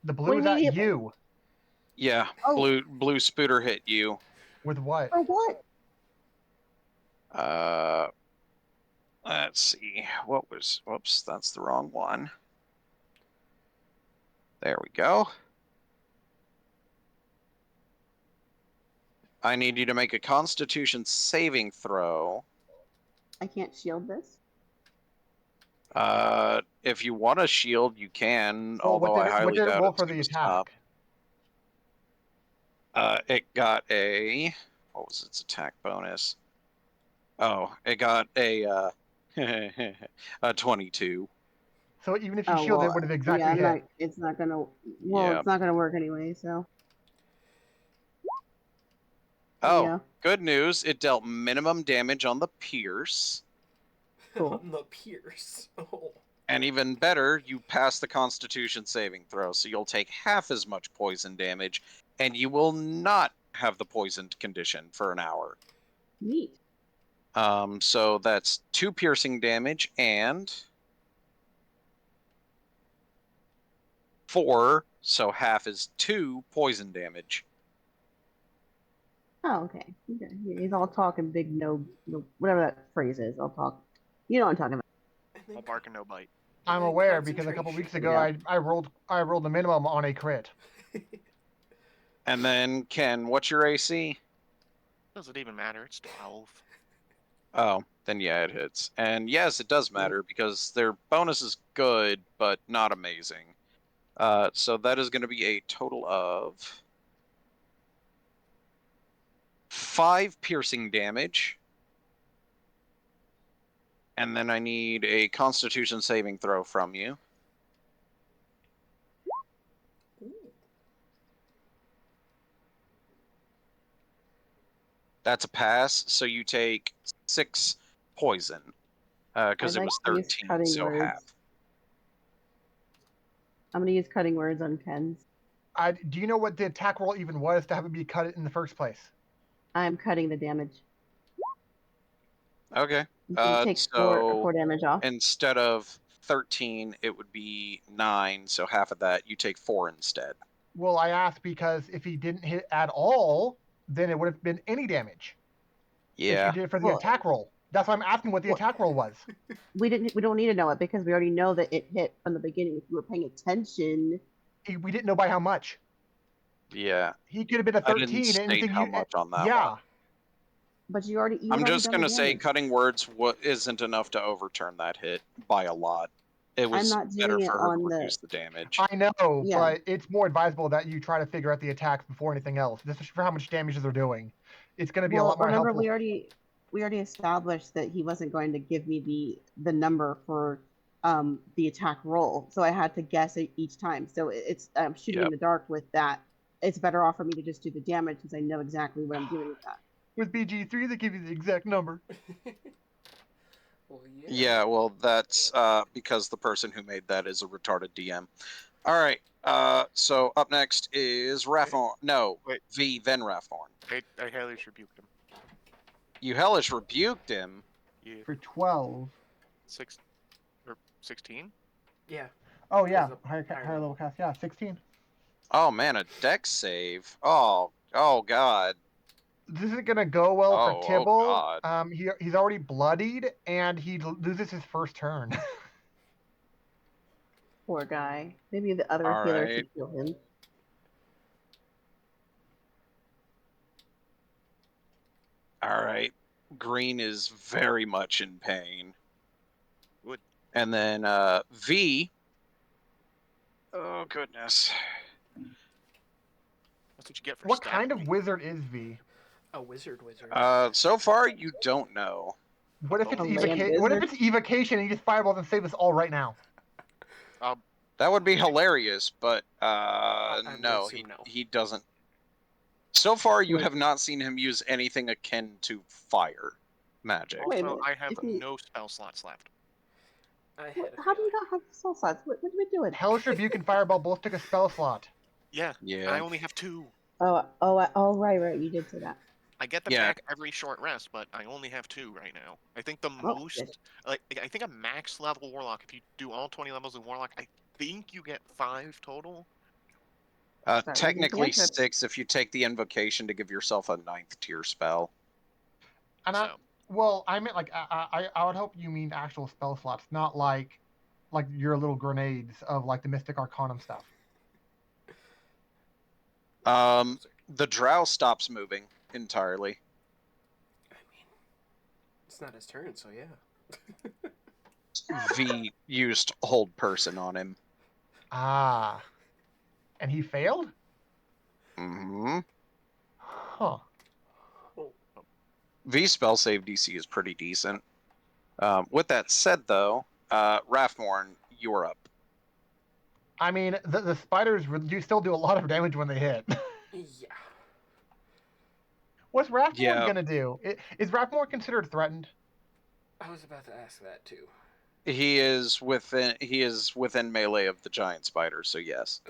The What blue do is you at mean? you. Yeah. Oh. Blue spooter hit you. With what? For what? Let's see. Whoops, that's the wrong one. There we go. I need you to make a Constitution saving throw. I can't shield this. If you want a shield, you can. Well, although I highly what did it doubt roll it's for the gonna attack? stop. It got a. What was its attack bonus? Oh, it got a a 22. So even if you shield it, would have exactly hit. It's not gonna. Well, Yeah. it's not gonna work anyway. So. Oh, Yeah. good news! It dealt minimum damage on the pierce. Cool. On the pierce. Oh. And even better, you pass the Constitution saving throw, so you'll take half as much poison damage, and you will not have the poisoned condition for an hour. Neat. So that's 2 piercing damage and 4, so half is 2 poison damage. Oh, okay. He's all talking big no, whatever that phrase is. I'll talk. You know what I'm talking about. I'll bark and no bite. I'm aware because a couple weeks ago I rolled the minimum on a crit. And then, Ken, what's your AC? Doesn't even matter. It's 12. Oh, then yeah, it hits. And yes, it does matter because their bonus is good, but not amazing. So that is going to be a total of 5 piercing damage. And then I need a Constitution saving throw from you. Ooh. That's a pass, so you take 6 poison. Because it was 13, so half. I'm gonna use cutting words on Ken's. Do you know what the attack roll even was to have it be cut in the first place? I'm cutting the damage. Okay. You take so 4 damage off. instead of 13, it would be 9, so half of that, you take 4 instead. Well, I asked because if he didn't hit at all, then it would have been any damage. Yeah. If you did it for the attack roll. That's why I'm asking what the attack roll was. We don't need to know it because we already know that it hit from the beginning. If you were paying attention. We didn't know by how much. Yeah. He could have been a 13 I didn't state how much on that one. But you already. I'm just going to say cutting words isn't enough to overturn that hit by a lot. It was better for her to reduce the damage. I know, but it's more advisable that you try to figure out the attacks before anything else. This is for how much damage they're doing. It's going to be a lot more helpful. Remember, we already established that he wasn't going to give me the number for the attack roll, so I had to guess it each time. So I'm shooting in the dark with that. It's better off for me to just do the damage since I know exactly what I'm doing with that. With BG3, they give you the exact number. Well, yeah, well, that's because the person who made that is a retarded DM. All right, so up next is Rathorn. No, V, then Rathorn. I hellish rebuked him. You hellish rebuked him? Yeah. For 12. 16? Yeah. Oh, yeah. Higher level cast. Yeah, 16. Oh, man, a dex save. Oh, God. This isn't going to go well for Tibble. Oh, God. He's already bloodied, and he loses his first turn. Poor guy. Maybe the other healer should heal him. All right. Green is very much in pain. Good. And then V. Oh, goodness. That's what you get for What kind of wizard is V? A wizard. So far, you don't know. What if it's evocation and you just fireball and save us all right now? That would be hilarious, but I'm gonna no, assume no. he doesn't. So far, you Wait. have not seen him use anything akin to fire magic. Wait a Also, minute, I have is he- no spell slots left. I had a How do you feeling. not have soul slots? What are we doing? Hellish Rebuke and Fireball both took a spell slot. Yeah, Yeah. I only have 2. Right. You did say that. I get them Yeah. back every short rest, but I only have 2 right now. I think the Oh, most, shit. I think a max level warlock, if you do all 20 levels of warlock, I think you get 5 total. Sorry, you Technically cantrips. 6 if you take the invocation to give yourself a 9th tier spell. And So, well, I meant like I would hope you mean actual spell slots, not like your little grenades of like the Mystic Arcanum stuff. The drow stops moving entirely. I mean, it's not his turn, so yeah. V used hold person on him. Ah, and he failed. Mm-hmm. Huh. V spell save DC is pretty decent. With that said, though, Rathmorn, you're up. I mean, the spiders do still do a lot of damage when they hit. Yeah. What's Rathmore Yeah. gonna do? Is Rathmore considered threatened? I was about to ask that too. He is within melee of the giant spider, so yes.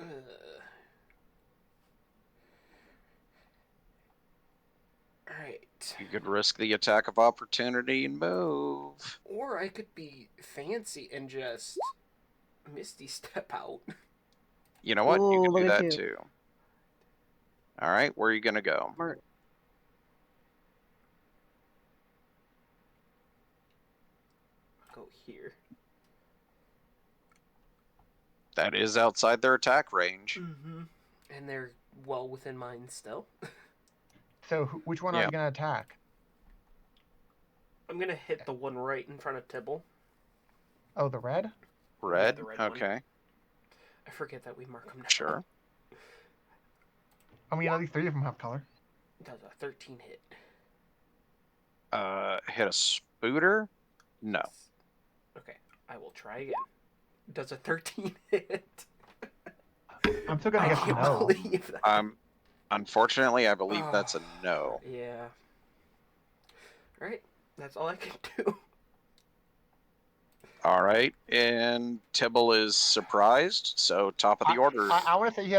Alright. You could risk the attack of opportunity and move. Or I could be fancy and just Misty step out. You know what? You Ooh, can do look at that you. too. All right, where are you gonna go? Smart. Go here. That is outside their attack range. Mm-hmm. And they're well within mine still. So which one are Yeah. you gonna attack? I'm gonna hit the one right in front of Tibble. Oh, the red. Red? the red one. Okay, I forget that we mark them now. sure. I mean, at least 3 of them have color. Does a 13 hit. Hit a spooter? No. Okay, I will try again. Does a 13 hit? I'm still gonna I guess can't no. believe that. Unfortunately, I believe that's a no. Yeah. Alright, that's all I can do. All right, and Tibble is surprised, so top of the order. I want to say he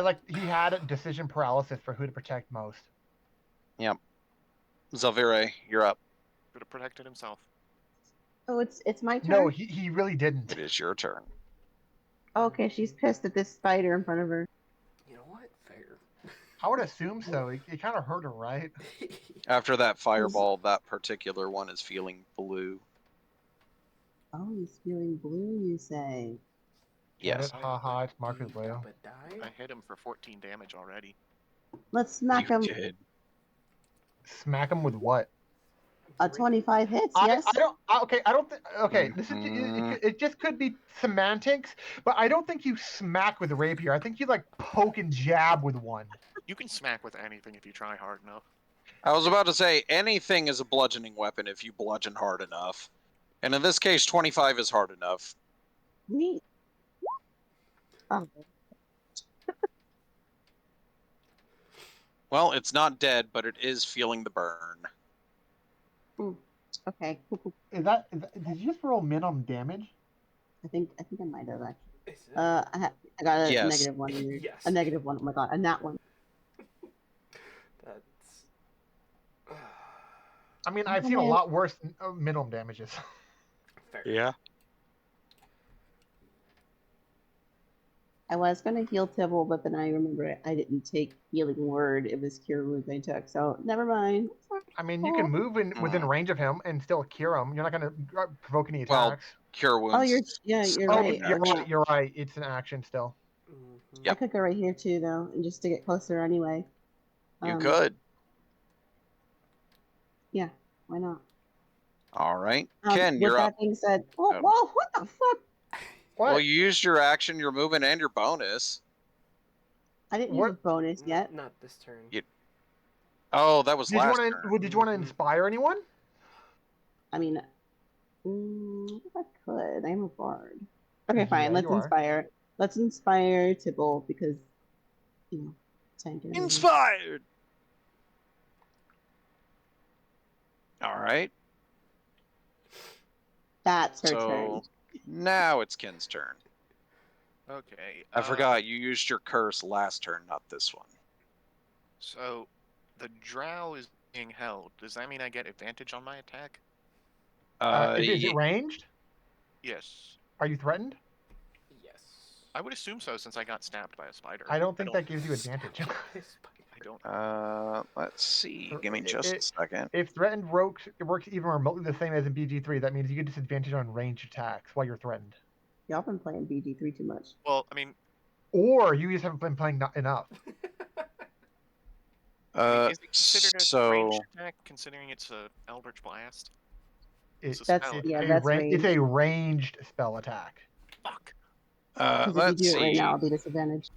had decision paralysis for who to protect most. Yep. Zalvire, you're up. could have protected himself. Oh, it's my turn. No, he really didn't. It is your turn. Okay, she's pissed at this spider in front of her. You know what? Fair. I would assume so. It kind of hurt her, right? After that fireball, that particular one is feeling blue. Oh, he's feeling blue, you say? Get Yes. it? Ha, it's marked as blue. I hit him for 14 damage already. Let's smack You him. did. Smack him with what? A 25 hits, I yes? don't. Okay, I don't think. Okay, this is. Mhm. It just could be semantics, but I don't think you smack with a rapier. I think you like poke and jab with one. You can smack with anything if you try hard enough. I was about to say, anything is a bludgeoning weapon if you bludgeon hard enough. And in this case, 25 is hard enough. Neat. Oh, Well, it's not dead, but it is feeling the burn. okay. Is that? Did you just roll minimum damage? I think I might have actually. Is it? I got a Yes. negative one. Here. Yes. A negative one. Oh my god, a nat one. That's. I mean, I've seen a lot worse minimum damages. Fair. Yeah. I was gonna heal Tibble, but then I remember I didn't take healing word. It was cure wounds I took, so never mind. I mean, you can move within range of him and still cure him. You're not gonna provoke any Well, attacks. Cure wounds. Oh, you're Oh, right. you're right. You're right. It's an action still. Mm-hmm. Yep. I could go right here too, though, and just to get closer anyway. You could. Yeah, why not? All right. Ken, with you're that up. being said, Oh. whoa, what the fuck? What? Well, you used your action, your movement, and your bonus. I didn't What? use a bonus yet. Not this turn. Oh, that was Did you last want turn. to? Did you want to Mhm. inspire anyone? I mean, if I could, I'm a bard. Okay, fine. Yeah, let's you are. inspire. Let's inspire Tibble because, you know, tank and everything. Inspired! All right. That's her So turn. now it's Ken's turn. Okay. I forgot you used your curse last turn, not this one. So, the drow is being held. Does that mean I get advantage on my attack? Is it ranged? Yes. Are you threatened? Yes. I would assume so, since I got stabbed by a spider. I don't think that gives you advantage. I don't. Let's see. Give me just a second. If threatened works even remotely the same as in BG3, that means you get disadvantage on ranged attacks while you're threatened. Y'all been playing BG3 too much. Well, I mean, Or you just haven't been playing enough. is it considered a ranged attack, considering it's a Eldritch Blast? It's a That's spell. It's a ranged spell attack. Fuck. Because if you Let's do it right see. now, it'll be disadvantage.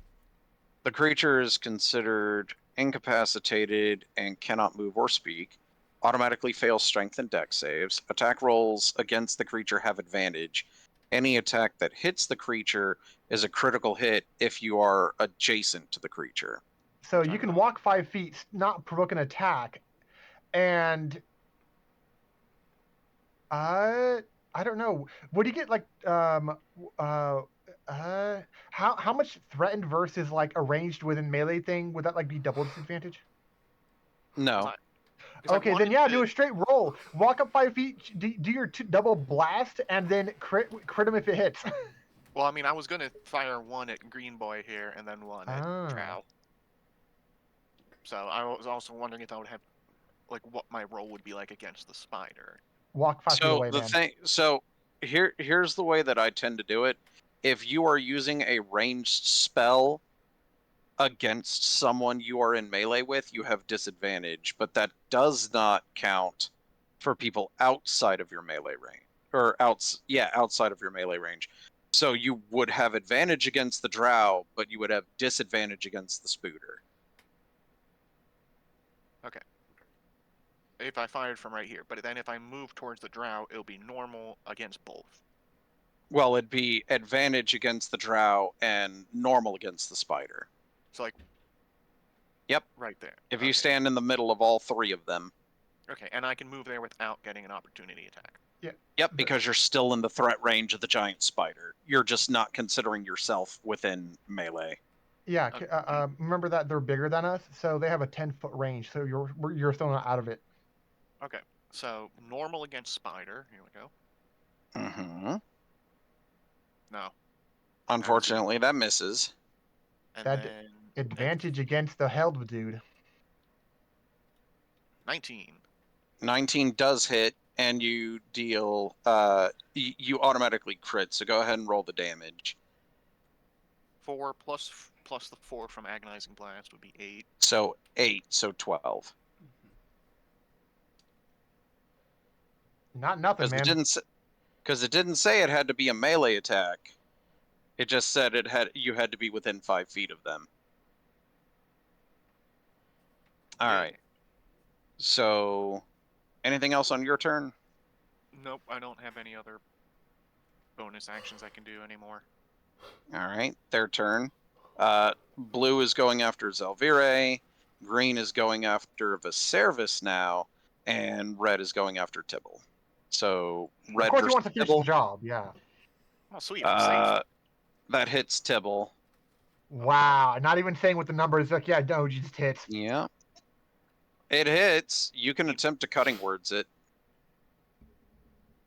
The creature is considered incapacitated and cannot move or speak. Automatically fails strength and dex saves. Attack rolls against the creature have advantage. Any attack that hits the creature is a critical hit if you are adjacent to the creature. So you can walk 5 feet, not provoke an attack, and I don't know. Would you get like how much threatened versus like a ranged within melee thing? Would that like be double disadvantage? No. Okay, then yeah, do a straight roll. Walk up 5 feet, do your double blast, and then crit him if it hits. Well, I mean, I was gonna fire one at Green Boy here, and then one at Drow. So I was also wondering if I would have, like, what my roll would be like against the spider. Walk 5 feet away, man. So here's the way that I tend to do it. If you are using a ranged spell against someone you are in melee with, you have disadvantage, but that does not count for people outside of your melee range, or outside of your melee range. So you would have advantage against the drow, but you would have disadvantage against the spooter. Okay. If I fired from right here, but then if I move towards the drow, it'll be normal against both. Well, it'd be advantage against the drow and normal against the spider. So, like, yep, right there. If you stand in the middle of all three of them. Okay, and I can move there without getting an opportunity attack. Yeah. Yep, because you're still in the threat range of the giant spider. You're just not considering yourself within melee. Yeah, remember that they're bigger than us, so they have a 10-foot range. So you're thrown out of it. Okay, so normal against spider. Here we go. Mm-hmm. No. Unfortunately, that misses. And that then advantage against the held dude. 19. 19 does hit, and you deal. You automatically crit. So go ahead and roll the damage. 4 plus the 4 from agonizing blast would be 8. So 8. So 12. Not nothing, man. Because it didn't say it had to be a melee attack. It just said you had to be within 5 feet of them. All right. So, anything else on your turn? Nope, I don't have any other bonus actions I can do anymore. All right, their turn. Blue is going after Zelvire. Green is going after Viserys now, and red is going after Tibble. So red. Of course, he versus wants to finish Tibble. the job. Yeah. Oh, sweet. I'm safe. That hits Tibble. Wow. Not even saying what the number is. Like, yeah, no, you just hits. Yeah. It hits. You can attempt to cutting words it.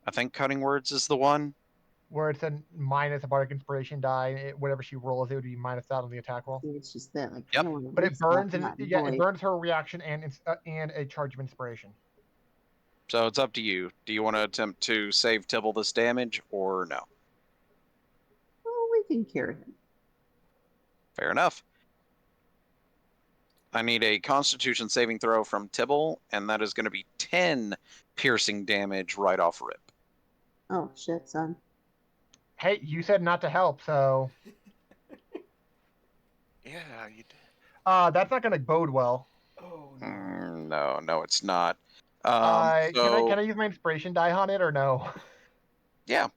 I think cutting words is the one. Where it's a minus a bardic inspiration die. Whatever she rolls, it would be minus that on the attack roll. It's just that, like, yep. But it burns it burns her reaction and a charge of inspiration. So it's up to you. Do you want to attempt to save Tibble this damage or no? Well, we can cure him. Fair enough. I need a Constitution saving throw from Tibble, and that is going to be 10 piercing damage right off rip. Oh shit, son. Hey, you said not to help, so. Yeah, you did. That's not going to bode well. Oh no. No, it's not. Can I use my inspiration die on it or no? Yeah.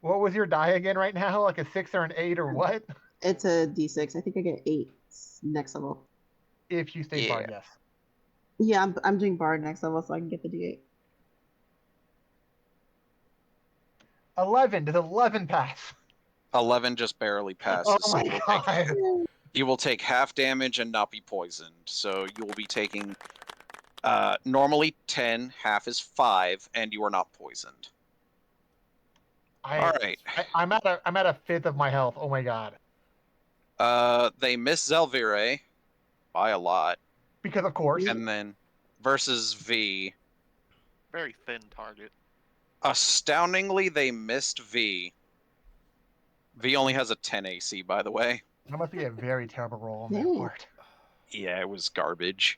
What was your die again right now? Like a 6 or an 8 or what? It's a D6. I think I get 8 next level. If you stay Yeah. bard, yes. Yeah, I'm doing Bard next level, so I can get the D8. 11. Does 11 pass? 11 just barely passes. Oh my so god. you will take half damage and not be poisoned. So you will be taking normally 10, half is 5, and you are not poisoned. All right. I'm at a fifth of my health. Oh my god. They miss Zelvire by a lot. Because of course. And then versus V. Very thin target. Astoundingly, they missed V. V only has a 10 AC, by the way. That must be a very terrible roll on their Dang. part. Yeah, it was garbage.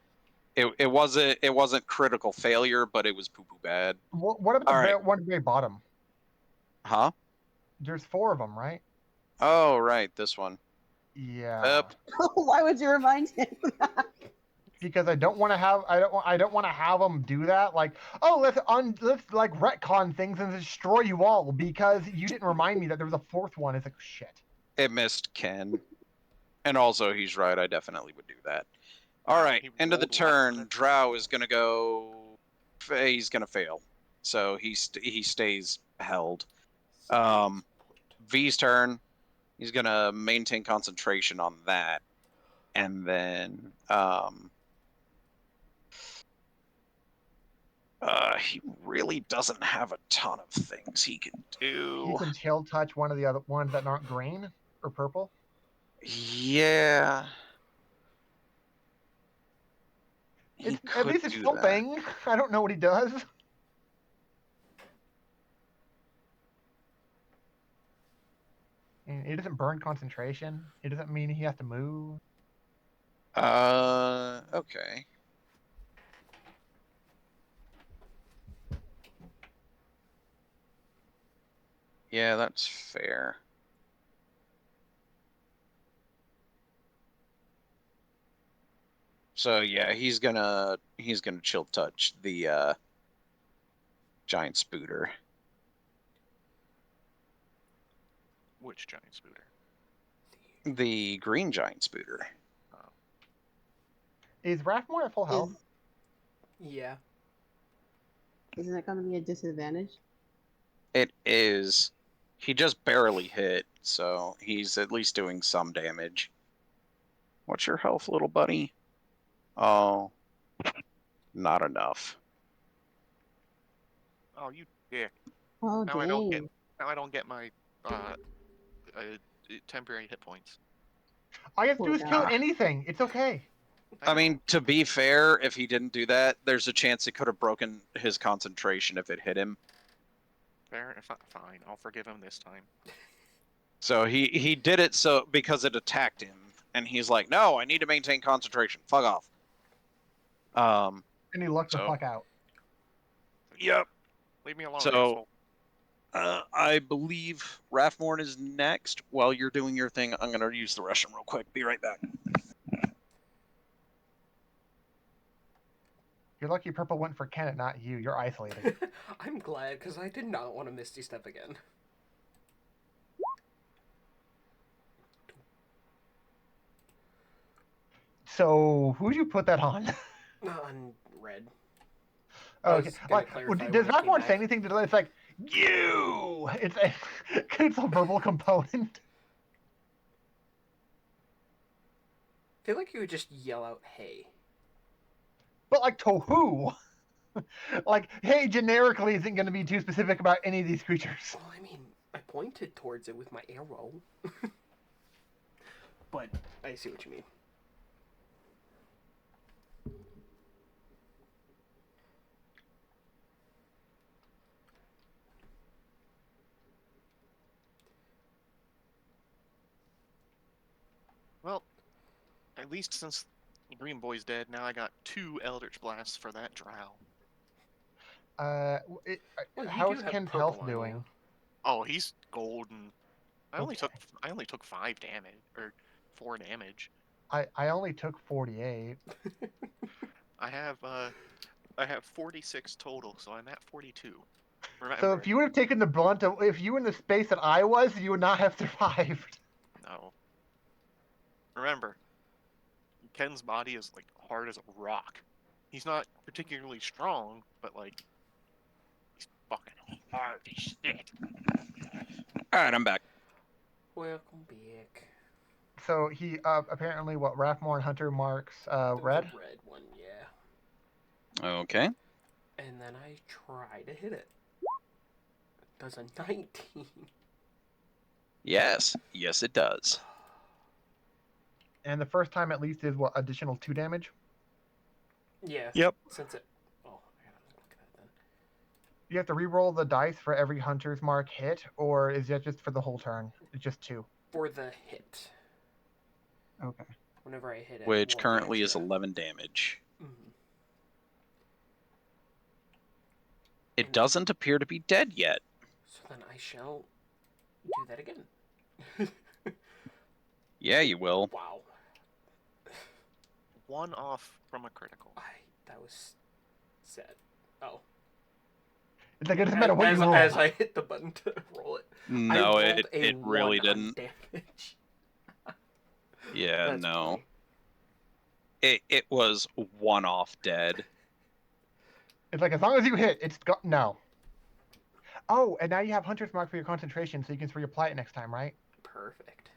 It wasn't critical failure, but it was poo poo bad. What about All the right. one at the very bottom? Huh? There's 4 of them, right? Oh, right, this one. Yeah. Yep. Why would you remind him? Because I don't want to have them do that. Like, oh, let's like retcon things and destroy you all because you didn't remind me that there was a 4th one. It's like shit. It missed Ken. And also, he's right. I definitely would do that. All Wow, right, he end of the rolled well on turn. it. Drow is gonna go. He's gonna fail, so he stays held. V's turn. He's gonna maintain concentration on that, and then he really doesn't have a ton of things he can do. He can chill touch one of the other ones that aren't green or purple. Yeah. At least it's something. I don't know what he does. And it doesn't burn concentration. It doesn't mean he has to move. Okay. Yeah, that's fair. So yeah, he's gonna chill touch the giant spooter. Which giant spooter? The green giant spooter. Is Rathmore at full health? Yeah. Isn't that going to be a disadvantage? It is. He just barely hit, so he's at least doing some damage. What's your health, little buddy? Oh, not enough. Oh, you dick! Oh, Now dang. I don't get my temporary hit points. All you have to do Poor is kill guy. anything. It's okay. I mean, to be fair, if he didn't do that, there's a chance it could have broken his concentration if it hit him. fair. Fine, I'll forgive him this time. So he did it so because it attacked him, and he's like, "No, I need to maintain concentration. Fuck off." And he lucked the So- fuck out. Yep. Leave me alone, So- asshole. I believe Rathmorn is next. While you're doing your thing, I'm gonna use the restroom real quick. Be right back. You're lucky purple went for Ken and not you. You're isolated. I'm glad, because I did not want to Misty Step again. So who'd you put that on? On red. Okay. was gonna Like, clarify does when it came Rathmore back. say anything to? It's like you. It's a verbal component. I feel like you would just yell out, hey. But like to who? Like, hey, generically isn't going to be too specific about any of these creatures. Well, I mean, I pointed towards it with my arrow. But I see what you mean. Well, at least since the Green Boy's dead, now I got 2 Eldritch Blasts for that drow. Well, you How do is have Ken's purple health on doing? you. Oh, he's golden. I only Okay. took 5 damage or 4 damage. I only took 48. I have 46 total, so I'm at 42. Remember, So if you would have taken the brunt of, if you were in the space that I was, you would not have survived. no. Remember, Ken's body is like hard as a rock. He's not particularly strong, but like he's fucking hard as shit. All right, I'm back. Welcome back. So he apparently what Rathmore and Hunter marks There was red. a red one, yeah. Okay. And then I try to hit it. Does a 19. Yes. Yes, it does. And the first time at least is what additional 2 damage. Yeah. Yep. Since it. Oh, I gotta look at that then. You have to re-roll the dice for every Hunter's mark hit, or is that just for the whole turn? It's just 2. For the hit. Okay. Whenever I hit it. Which roll the currently is extra. 11 damage. Mhm. It doesn't appear to be dead yet. So then I shall do that again. Yeah, you will. Wow. One off from a critical. That was sad. Oh. It's like it doesn't matter what you roll. As I hit the button to roll it. No, I it rolled a really 1 on didn't. damage. Yeah, That's no. funny. It was one off dead. It's like as long as you hit, it's got no. Oh, and now you have Hunter's mark for your concentration, so you can reapply it next time, right? Perfect.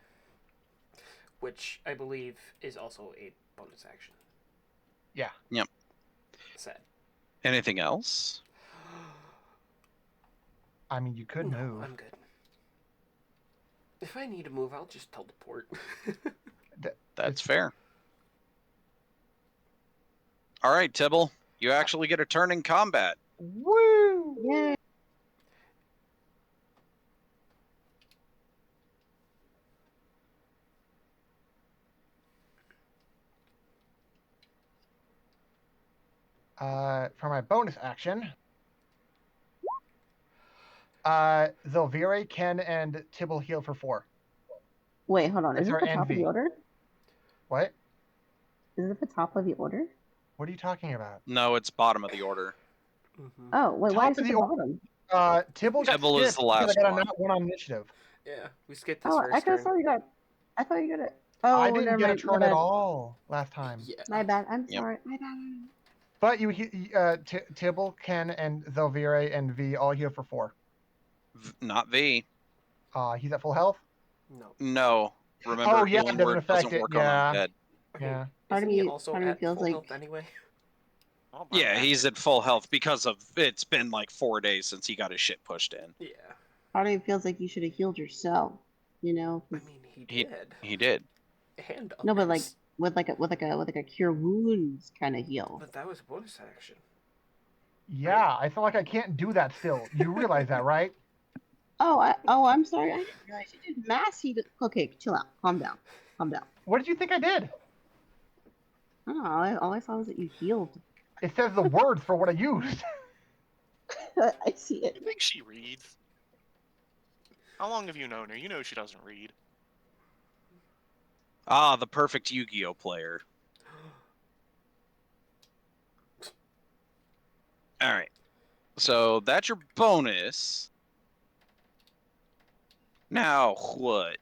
Which I believe is also a bonus action. Yeah. Yep. Sad. Anything else? I mean, you could No, move. I'm good. If I need to move, I'll just teleport. That's fair. All right, Tibble. You actually get a turn in combat. Woo! Yay! For my bonus action, Zelvire, Ken, and Tibble heal for 4. Wait, hold on. Is it Sorry, the top of envy. the order? What? Is it the top of the order? What are you talking about? No, it's bottom of the order. Mm-hmm. Oh, wait, why Top is of it the the order. bottom? Tibble got Tibble is skipped the because last I got a one. nat 1 on initiative. Yeah, we skipped this Oh, first I turn. thought you got. I thought you got it. Oh, I didn't never get a mind. My turn at bad. all last time. Yeah. My bad. I'm Yep. sorry. My bad. But Tibble, Ken, and Zelvire and V all heal for 4. Not V. He's at full health. No. No. Remember, Oh, yeah, it healing doesn't word affect doesn't it, work yeah. on undead. Okay. Yeah. Part of Isn't he me- also part of me at feels full like- health anyway? Oh, my Yeah, bad. he's at full health because of it's been like 4 days since he got his shit pushed in. Yeah. Part of me feels like you should have healed yourself. You know? I 'cause- mean, he He- did. He did. And no, but like others. with like a cure wounds kind of heal. But that was a bonus action. Yeah, I feel like I can't do that still. You realize that, right? I'm sorry. I didn't realize you did mass heal. Okay, chill out. Calm down. Calm down. What did you think I did? I don't know. All I saw was that you healed. It says the words for what I used. I see it. I think she reads. How long have you known her? You know she doesn't read. Ah, the perfect Yu-Gi-Oh player. All right. So that's your bonus. Now what?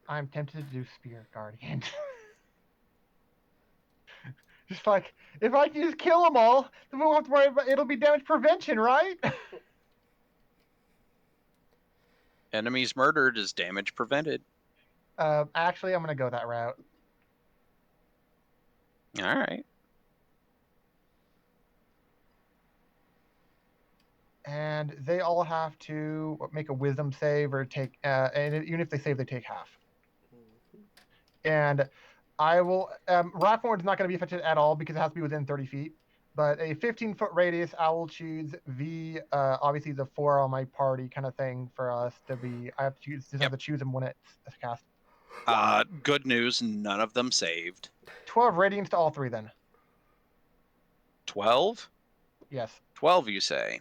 I'm tempted to do Spirit Guardian. Just like, if I can just kill them all, then we won't have to worry about it'll be damage prevention, right? Enemies murdered is damage prevented. Actually, I'm going to go that route. All right. And they all have to make a wisdom save or take, and even if they save, they take half. And I will, Rockmore is not going to be affected at all because it has to be within 30 feet. But a 15-foot radius, I will choose V, obviously the 4 on my party kind of thing for us to be, I have to choose, have to choose them when it's cast. Good news, none of them saved. 12 radiance to all 3 then. 12? Yes. 12, you say?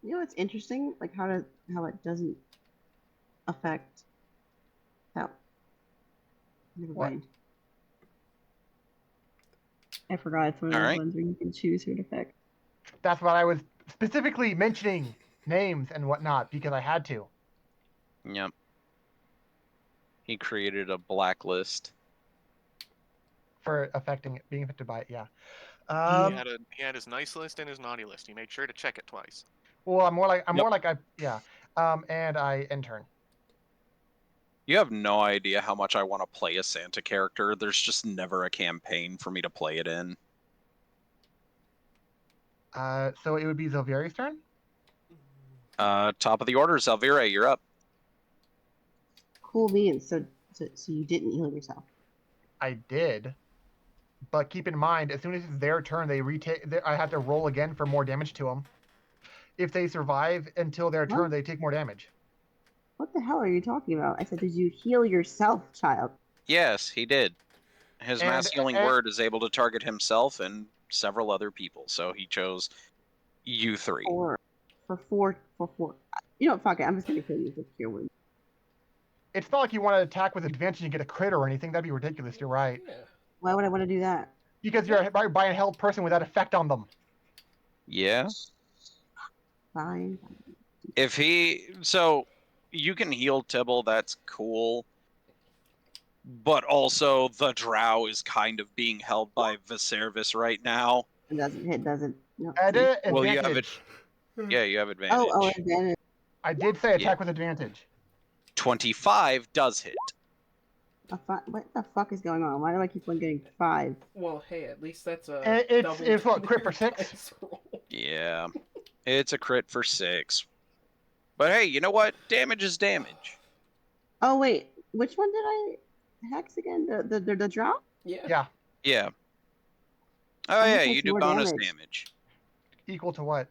You know what's interesting? Like how it doesn't affect how. Never What? mind. I forgot it's one of All those right. ones where you can choose who to pick. That's what I was specifically mentioning names and whatnot because I had to. Yep. He created a blacklist. For being affected by it, yeah. He had his nice list and his naughty list. He made sure to check it twice. Well, I'm more like Yep. yeah. And I intern. You have no idea how much I want to play a Santa character. There's just never a campaign for me to play it in. So it would be Zilveri's turn. Top of the order, Zelvira, you're up. Cool beans. So you didn't heal yourself. I did, but keep in mind, as soon as it's their turn, they retake. I have to roll again for more damage to them. If they survive until their turn, What? they take more damage. What the hell are you talking about? I said, did you heal yourself, child? Yes, he did. His And- mass healing and- word is able to target himself and several other people, so he chose you three. For four. You know what? Fuck it. I'm just gonna kill you with cure wound. It's not like you want to attack with advantage and get a crit or anything. That'd be ridiculous. You're right. Yeah. Why would I want to do that? Because you're by a held person with that effect on them. Yeah. Fine. If he you can heal Tibble, that's cool. But also the drow is kind of being held by Viserys right now. It doesn't. No. Edit Well, you have it. advantage. Yeah, you have advantage. Oh, advantage. I did say attack with advantage. 25 does hit. What the fuck is going on? Why do I keep on getting 5? Well, hey, at least that's a It's what, crit for 6? dice roll. Yeah. It's a crit for 6. But hey, you know what? Damage is damage. Oh wait, which one did I hex again? The drop? Yeah. Yeah. Oh How much yeah, makes you do more bonus damage? damage. Equal to what?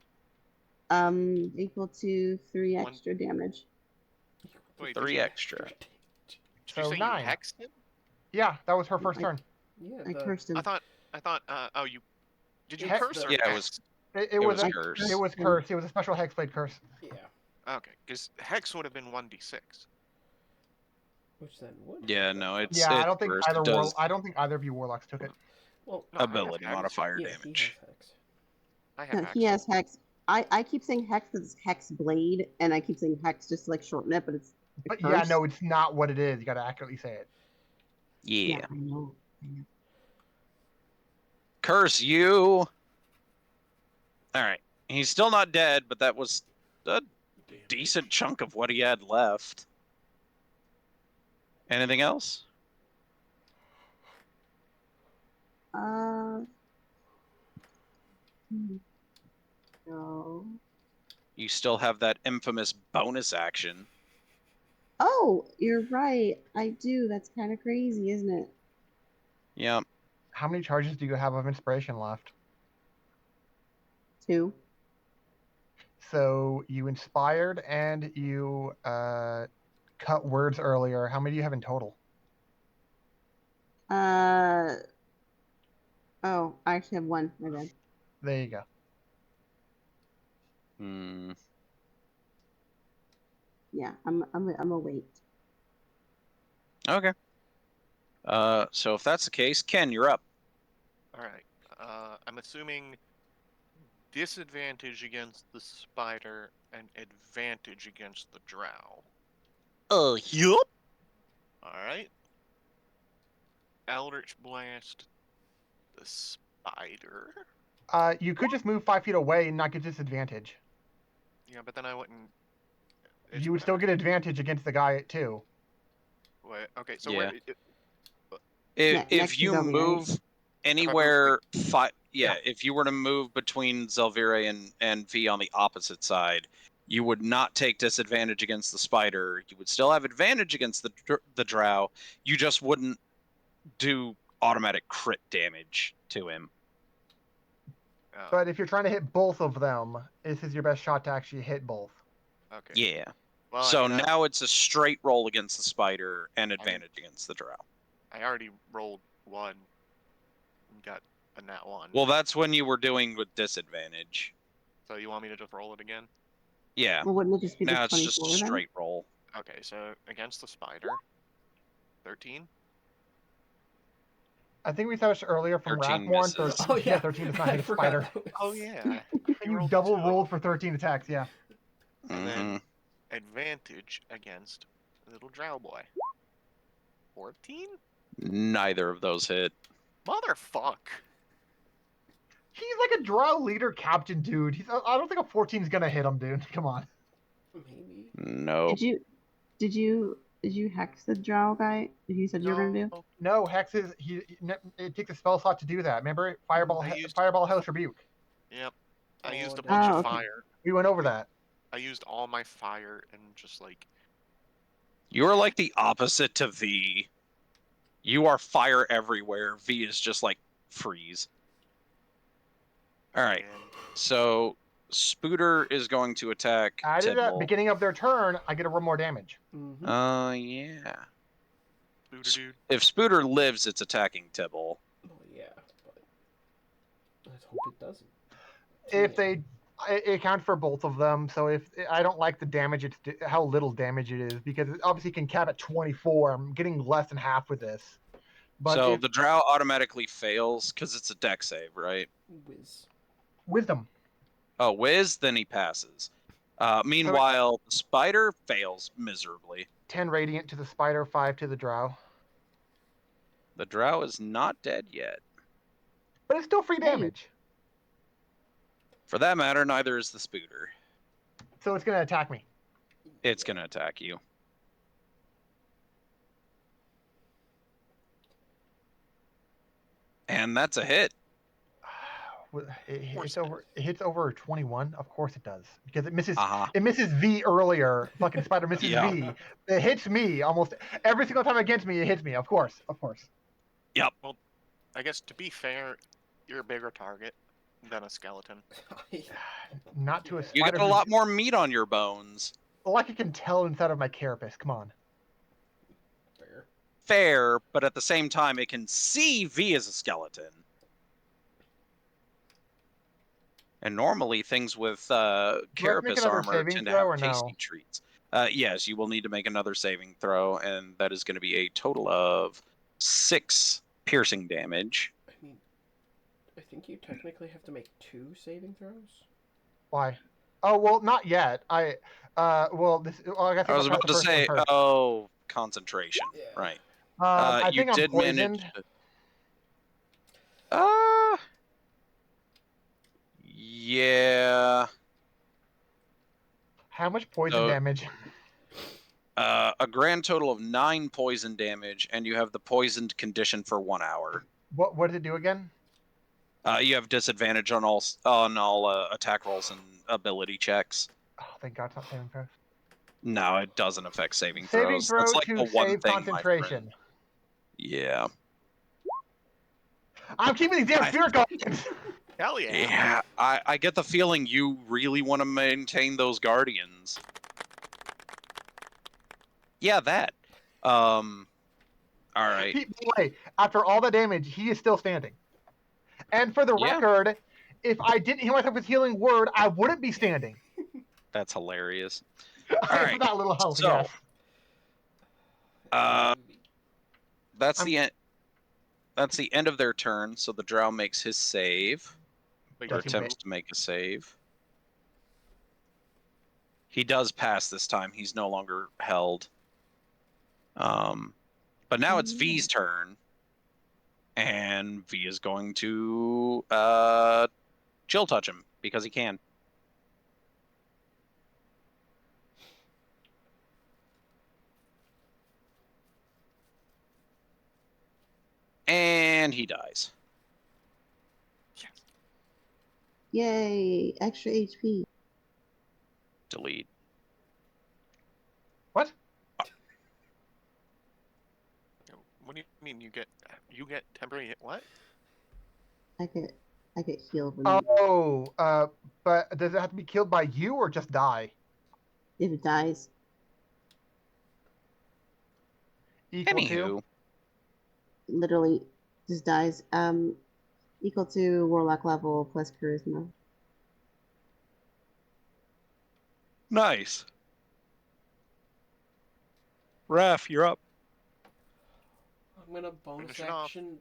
Equal to 3 One- extra damage. Wait, 3 extra. Did you So say 9. you hexed him? Yeah, that was her first turn. Yeah. I cursed him. I thought. You. Did you Hex- curse or Yeah, it was- hex? It was was a curse. It was curse. It was a special hexblade curse. Yeah. Okay, because hex would have been 1d6. Which then would. Yeah, no, it's Yeah, I it's don't think cursed. It does I don't think either of you warlocks took it. Well, No, I have ability hex. modifier yeah, he has damage. hex. I have No, hex. he has hex. I keep saying hex because it's hex blade, and I keep saying hex just to like shorten it, but it's a But curse. yeah, no, it's not what it is. You gotta accurately say it. Yeah. I know. Curse you! Alright. He's still not dead, but that was a decent chunk of what he had left. Anything else? No. You still have that infamous bonus action. Oh, you're right. I do. That's kind of crazy, isn't it? Yep. How many charges do you have of inspiration left? 2. So you inspired and you cut words earlier. How many do you have in total? Oh, I actually have 1. My bad. There you go. Hmm. Yeah, I'm a wait. Okay. So if that's the case, Ken, you're up. Alright. I'm assuming disadvantage against the spider and advantage against the drow. Yup. Alright. Eldritch Blast the spider. You could just move 5 feet away and not get disadvantage. Yeah, but then I wouldn't. You would still get advantage against the guy too. Wait, okay, so Yeah. where? Next If you is Zelvira, move anywhere, if you were to move between Zelvira and V on the opposite side, you would not take disadvantage against the spider. You would still have advantage against the drow. You just wouldn't do automatic crit damage to him. Oh, But if you're trying to hit both of them, this is your best shot to actually hit both. okay. Yeah. Well, So I mean, now it's a straight roll against the spider and advantage against the drow. I already rolled 1 and got a nat 1. Well, that's when you were doing with disadvantage. So you want me to just roll it again? Yeah. Well, wouldn't it just be Now the it's just a 24 then? straight roll. Okay, so against the spider, 13. I think we established earlier from 13 Rathmore. misses. 13, yeah, 13 does not hit a spider. Oh yeah. And you rolled double two. rolled for 13 attacks. Yeah. And then Mhm. advantage against little drow boy. 14? Neither of those hit. Motherfuck. He's like a drow leader captain, dude. I don't think a 14 is gonna hit him, dude. Come on. Maybe. Nope. Did you hex the drow guy? You said you were gonna do? No, Hex is it takes a spell slot to do that. Remember, Fireball, I used- Fireball, Hellish Rebuke. Yep. I Oh, used a dang. bunch Oh, of okay. fire. We went over that. I used all my fire and just like You are like the opposite to V. You are fire everywhere. V is just like freeze. All right. and So Spooter is going to attack At the Tibble. beginning of their turn, I get a roll more damage. Mm-hmm. Yeah. Booter dude. If Spooter lives, it's attacking Tibble. Oh yeah, but let's hope it doesn't. If 10. it accounts for both of them, so if I don't like the damage, how little damage it is, because it obviously can cap at 24. I'm getting less than half with this. But So if the drow automatically fails because it's a deck save, right? Whiz. wisdom, Oh, whiz, then he passes. Meanwhile, the spider fails miserably. 10 radiant to the spider, 5 to the drow, The drow is not dead yet. but it's still free Hey. damage, For that matter, neither is the Spooter. so it's gonna attack me. It's going to attack you. And that's a hit. It course hits over 21. Of course it does, because it misses. Uh-huh. It misses V earlier. Fucking spider misses Yeah. V. It hits me almost every single time against me. It hits me. Of course. I guess to be fair, you're a bigger target than a skeleton. Not to a You spider. get a lot more meat on your bones. Like I can tell inside of my carapace. Come on. Fair. Fair, but at the same time, it can see V as a skeleton. And normally, things with Do I have to make carapace another armor saving tend to throw have or tasty no? treats. Yes, you will need to make another saving throw, and that is going to be a total of 6 piercing damage. I mean, I think you technically have to make 2 saving throws. Why? Oh well, not yet. Well, I guess I was about to say, oh, concentration, Yeah. right? I You think I'm did poisoned. manage. Yeah. How much poison So- damage? A grand total of 9 poison damage, and you have the poisoned condition for 1 hour. What did it do again? You have disadvantage on all attack rolls and ability checks. Oh, thank God, it's not saving throws. No, it doesn't affect saving Saving throws. throw That's like to the one save thing, my concentration. friend. Yeah. I'm keeping these damn spirit guardians. Hell yeah. Yeah. I get the feeling you really want to maintain those guardians. Yeah, that. All right. By the way, after all the damage, he is still standing. And for the Yeah. record, if I didn't heal myself with healing word, I wouldn't be standing. That's hilarious. For right, that little health, so- yes. That's I'm- the end. That's the end of their turn. So the drow makes his save, Wait, or Does he attempts to make a save. He does pass this time. He's no longer held. But now it's V's turn, and V is going to chill touch him because he can. And he dies. Yay! Extra HP. Delete. What? What do you mean you get temporary hit? What? I get healed when Oh, but does it have to be killed by you or just die? if it dies. Equal to? Anywho, Literally just dies. Equal to warlock level plus charisma. nice. Raph, you're up. I'm gonna bonus Finish it off. action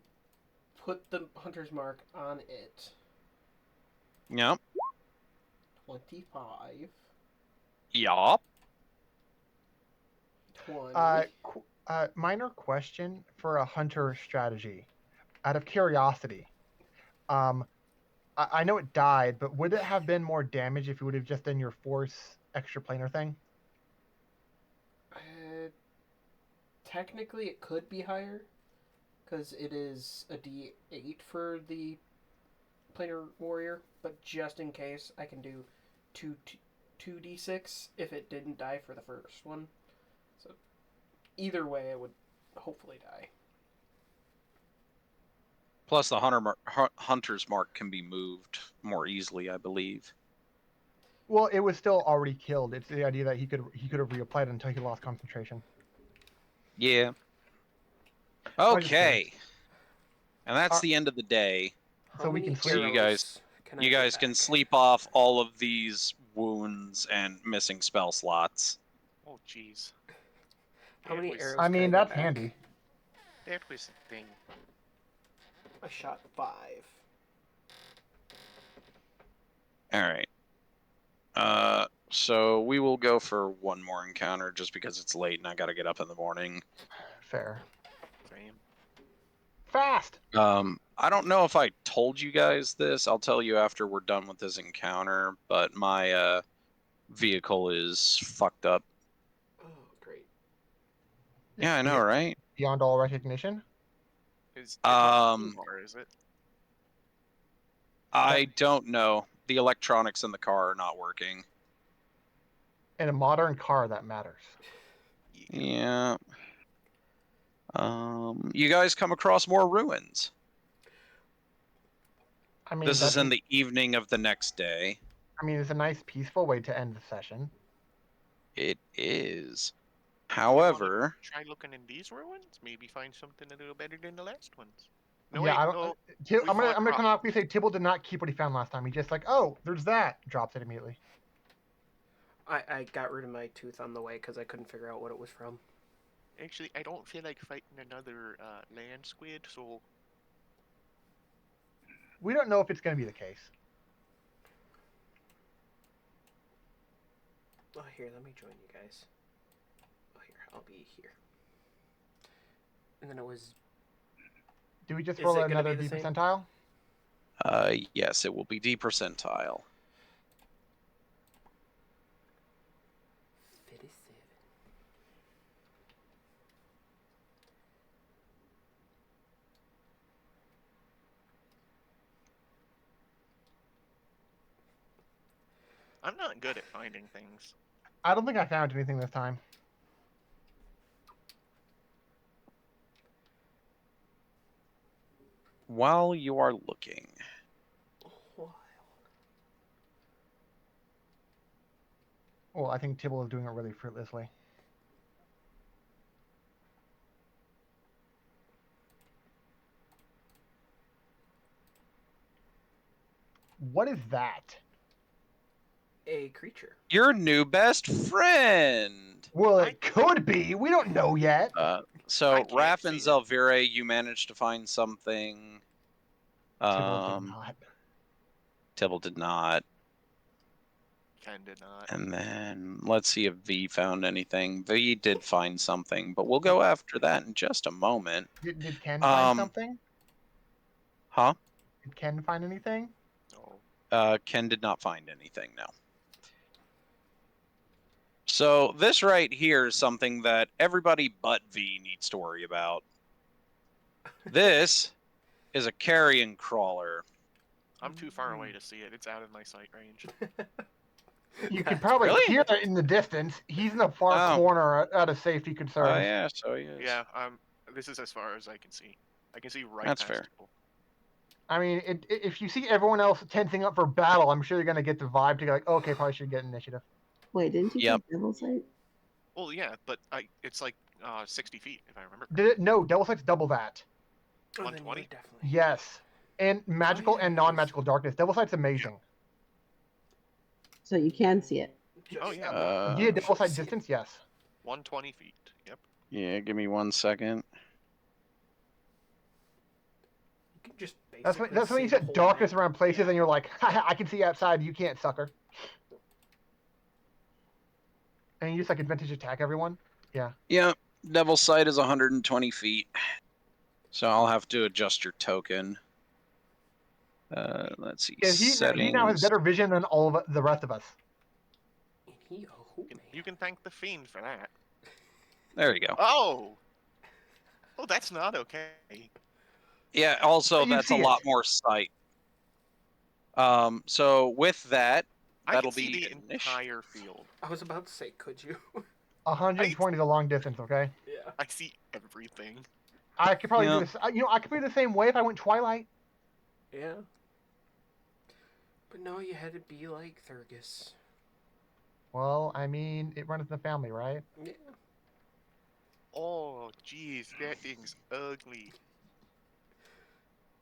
put the hunter's mark on it. Yep. 25. Yup. 20. Minor question for a hunter strategy. Out of curiosity, I know it died, but would it have been more damage if you would have just done your force extra planar thing? Technically, it could be higher, because it is a D8 for the planar warrior, but just in case, I can do 2d6 if it didn't die for the first one. So either way, it would hopefully die. Plus, the hunter's mark can be moved more easily, I believe. Well, it was still already killed. It's the idea that he could have reapplied it until he lost concentration. Yeah. was just Okay. And that's Uh, the end of the day. How So we many can sleep. You guys- can I You get guys can back? sleep off all of these wounds and missing spell slots. Oh, jeez. How That many was- arrows? I can mean, get that's back? handy. That was the thing. I shot 5. All right. So we will go for one more encounter just because it's late and I got to get up in the morning. Fair. Same. Fast. I don't know if I told you guys this. I'll tell you after we're done with this encounter, but my vehicle is fucked up. Oh, great. Yeah, I know, right? Beyond all recognition. It's not Um, too far, is it? I don't know. The electronics in the car are not working. In a modern car, that matters. Yeah. You guys come across more ruins. I mean, This is that's in the evening of the next day. I mean, it's a nice, peaceful way to end the session. It is. You However, try looking in these ruins. Maybe find something a little better than the last ones. No, Yeah, wait, I don't. no. I'm fought gonna Rotten. canonically say Tibble did not keep what he found last time. He just like, oh, there's that, drops it immediately. I got rid of my tooth on the way because I couldn't figure out what it was from. Actually, I don't feel like fighting another land squid, so We don't know if it's gonna be the case. Oh, here, let me join you guys. Oh, here, I'll be here. And then it was... Do we just Is roll it gonna another be D the same? percentile? yes, it will be D percentile. 57. I'm not good at finding things. I don't think I found anything this time. While you are looking, Wow. Well, I think Tibble is doing it really fruitlessly. What is that? A creature. your new best friend. Well, it could be. We don't know yet. So I can't Raph and see it. Zelvire, you managed to find something. Tibble did not. Tibble did not. Kinda not. And then let's see if V found anything. V did find something, but we'll go after that in just a moment. Did Ken find Um, something? Huh? Did Ken find anything? No. Ken did not find anything, no. So this right here is something that everybody but V needs to worry about. This is a carrion crawler. I'm too far away to see it. It's out of my sight range. You could That's probably Really? hear it in the distance. He's in the far Oh. corner out of safety Oh concerns. yeah, so he is. Yeah, this is as far as I can see. I can see right That's past fair. people. I mean, if you see everyone else tensing up for battle, I'm sure you're going to get the vibe to go like, okay, probably should get initiative. Wait, didn't you Yep. say Devil Sight? Well, yeah, but it's like 60 feet, if I remember. Did it? No, Devil Sight's double that. Oh, then you 120? would definitely. Yes. And magical yeah, and it non-magical darkness. Devil Sight's amazing. So you can see it. Oh, yeah. Yeah, Devil Sight see it. distance, yes. 120 feet. Yep. Yeah, give me 1 second. You can basically That's when you see the set whole darkness map. around places Yeah. and you're like, I can see outside, you can't, sucker. And you just like advantage attack everyone. Yeah. Yeah, Devil's Sight is 120 feet. So I'll have to adjust your token. Let's see. He now has Settings. better vision than all of the rest of us. And he, oh man. You can thank the fiend for that. There you go. Oh! Oh, that's not okay. Yeah, also You that's a see lot it. more sight. So with that, I that'll can see be the initiative. entire field. I was about to say, could you? 120 is a long distance, okay? Yeah. I see everything. I could probably Yeah. do this. I could be the same way if I went Twilight. Yeah. But no, you had to be like Thurgus. Well, I mean, it runs in the family, right? Yeah. Oh, jeez, that thing's ugly.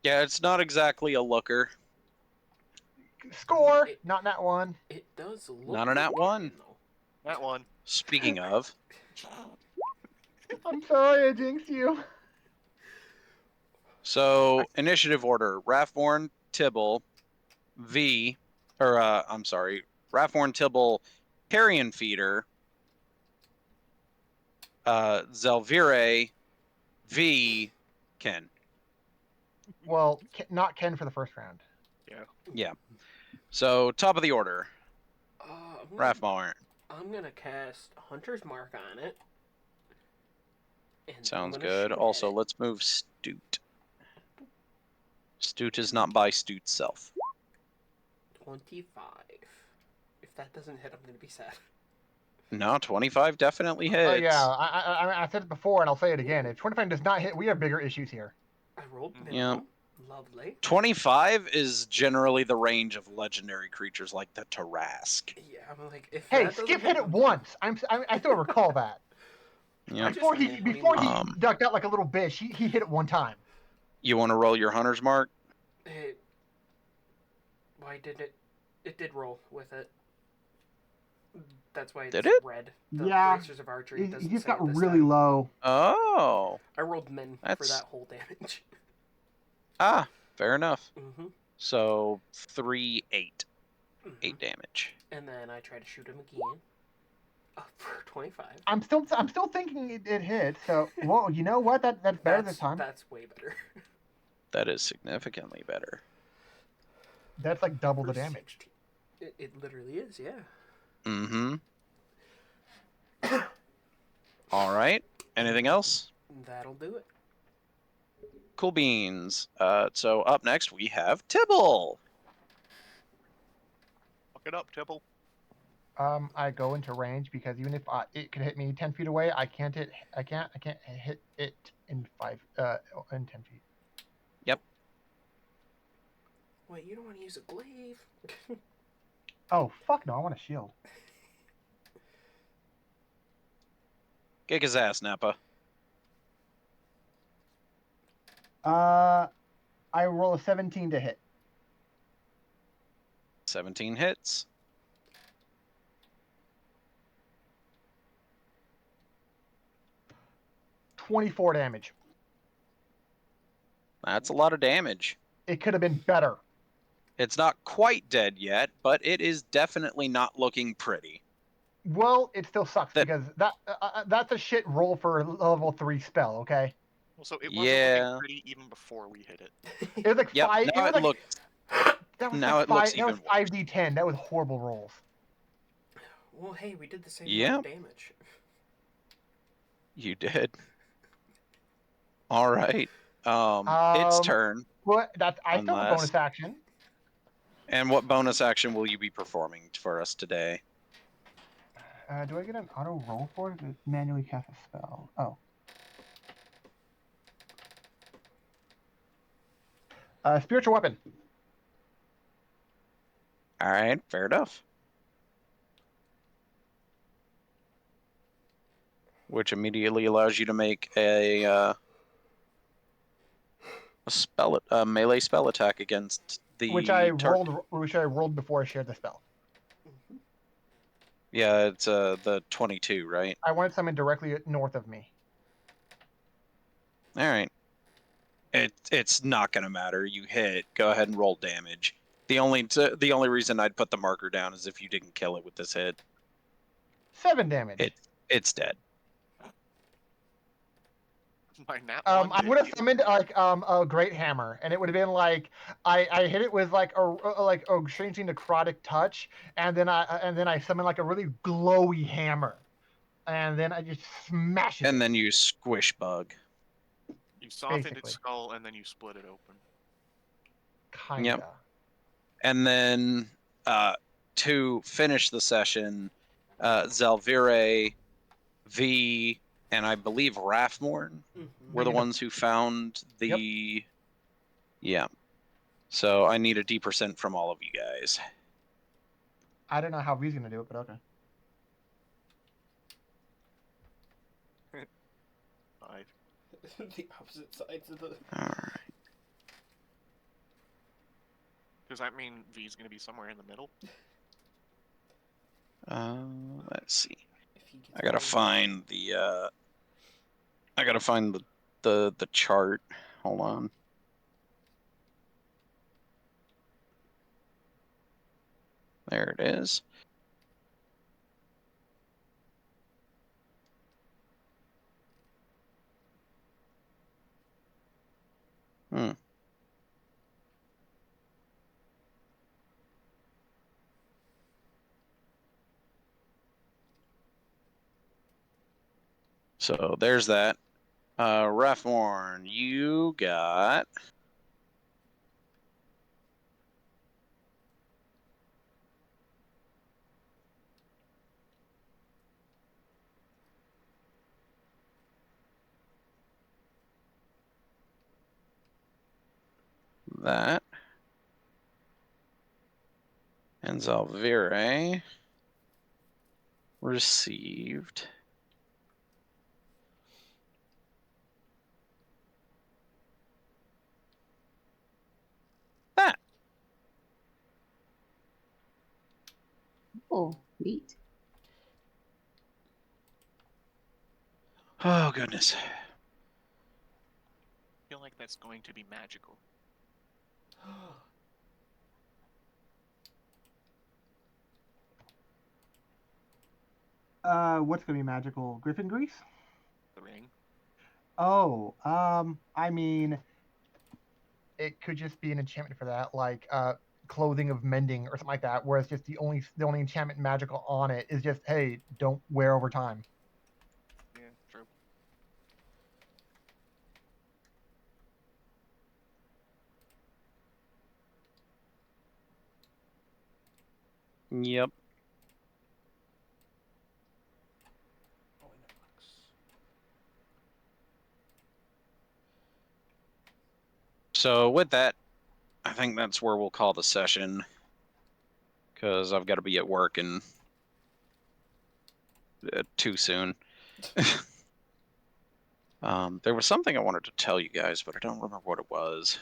Yeah, it's not exactly a looker. Score! It- Not that one. It does look Not an good at one. looking, though. That one. Speaking of, I'm sorry, I jinxed you. so initiative order: Rathborn, Tibble, Rathborn, Tibble, Carrion Feeder, Zelvire, V, Ken. Well, not Ken for the first round. Yeah. So top of the order: Rathborn. I'm gonna cast Hunter's Mark on it. And I'm Sounds gonna good. shoot at Also, it. let's move Stoot. Stoot is not by Stoot's self. 25. If that doesn't hit, I'm gonna be sad. No, 25 definitely hits. Oh yeah, I said it before and I'll say it again. If 25 does not hit, we have bigger issues here. I rolled Yeah. minimum. Lovely. 25 is generally the range of legendary creatures like the Tarask. Yeah, I'm like, if Hey, that doesn't Skip hit it I'm once. I still recall that. Yeah. Before he Um, ducked out like a little bitch, he hit it one time. You want to roll your hunter's mark? Why did it? It did roll with it. That's why it's Did it? red. The Yeah. Bracers of Archery He doesn't just say got it this really time. low. Oh. I rolled min for That's- that whole damage. Ah, fair enough. Mm-hmm. So 3, 8. Mm-hmm. 8 damage. And then I try to shoot him again. For 25. I'm still thinking it hit. So, well, you know what? That's better this time. That's way better. That is significantly better. That's like double the For damage. 16. It literally is, yeah. Mm-hmm. All right. Anything else? That'll do it. Cool beans. So up next we have Tibble. Fuck it up, Tibble. I go into range because even if it could hit me 10 feet away, I can't hit it in 10 feet. Wait, you don't want to use a glaive? Oh fuck no! I want a shield. Kick his ass, Nappa. I roll a 17 to hit. 17 hits. $24 damage. That's a lot of damage. It could have been better. It's not quite dead yet, but it is definitely not looking pretty. Well, it still sucks That- because that's a shit roll for a level 3 spell. Okay. Also, it wasn't Yeah. looking pretty even before we hit it. It was like Yep. 5. Now it like, looks. that was now like it looks 5. That was even 5d10. That was horrible rolls. Well, hey, we did the same Yeah. amount of damage. You did. All right. Its turn. But I still have a Unless- bonus action. And what bonus action will you be performing for us today? Do I get an auto roll for it? Or manually cast a spell? Oh. Spiritual weapon. All right, fair enough. Which immediately allows you to make a melee spell attack against the Which I target. rolled before I shared the spell. Yeah, it's the 22, right? I wanted someone directly north of me. All right. It's not gonna matter. You hit. Go ahead and roll damage. The only reason I'd put the marker down is if you didn't kill it with this hit. 7 damage. It's dead. My nat I one would have did- summoned like a great hammer, and it would have been like I hit it with like a strangely necrotic touch, and then I summoned like a really glowy hammer, and then I just smash it. And then you squish bug. You softened Basically. its skull and then you split it open. Kinda. Yep. And then to finish the session, Zelvire, V, and I believe Rathmorn were the ones who found the. Yeah. So I need a D% from all of you guys. I don't know how V's gonna do it, but okay. 5. The opposite sides of the. All right. Does that mean V's gonna be somewhere in the middle? Let's see. If he gets I gotta paid. find the. I gotta find the chart. Hold on. There it is. So there's that. Rathmorn, you got. That. And Zalvire received. That. Oh, neat. Oh, goodness. I feel like that's going to be magical. What's gonna be magical? Griffin grease? The ring. Oh, I mean, it could just be an enchantment for that, like clothing of mending or something like that. Whereas just the only enchantment magical on it is just, hey, don't wear over time. Yeah, true. Yep. Oh, in a box. So with that, I think that's where we'll call the session. Because I've got to be at work and too soon. There was something I wanted to tell you guys, but I don't remember what it was.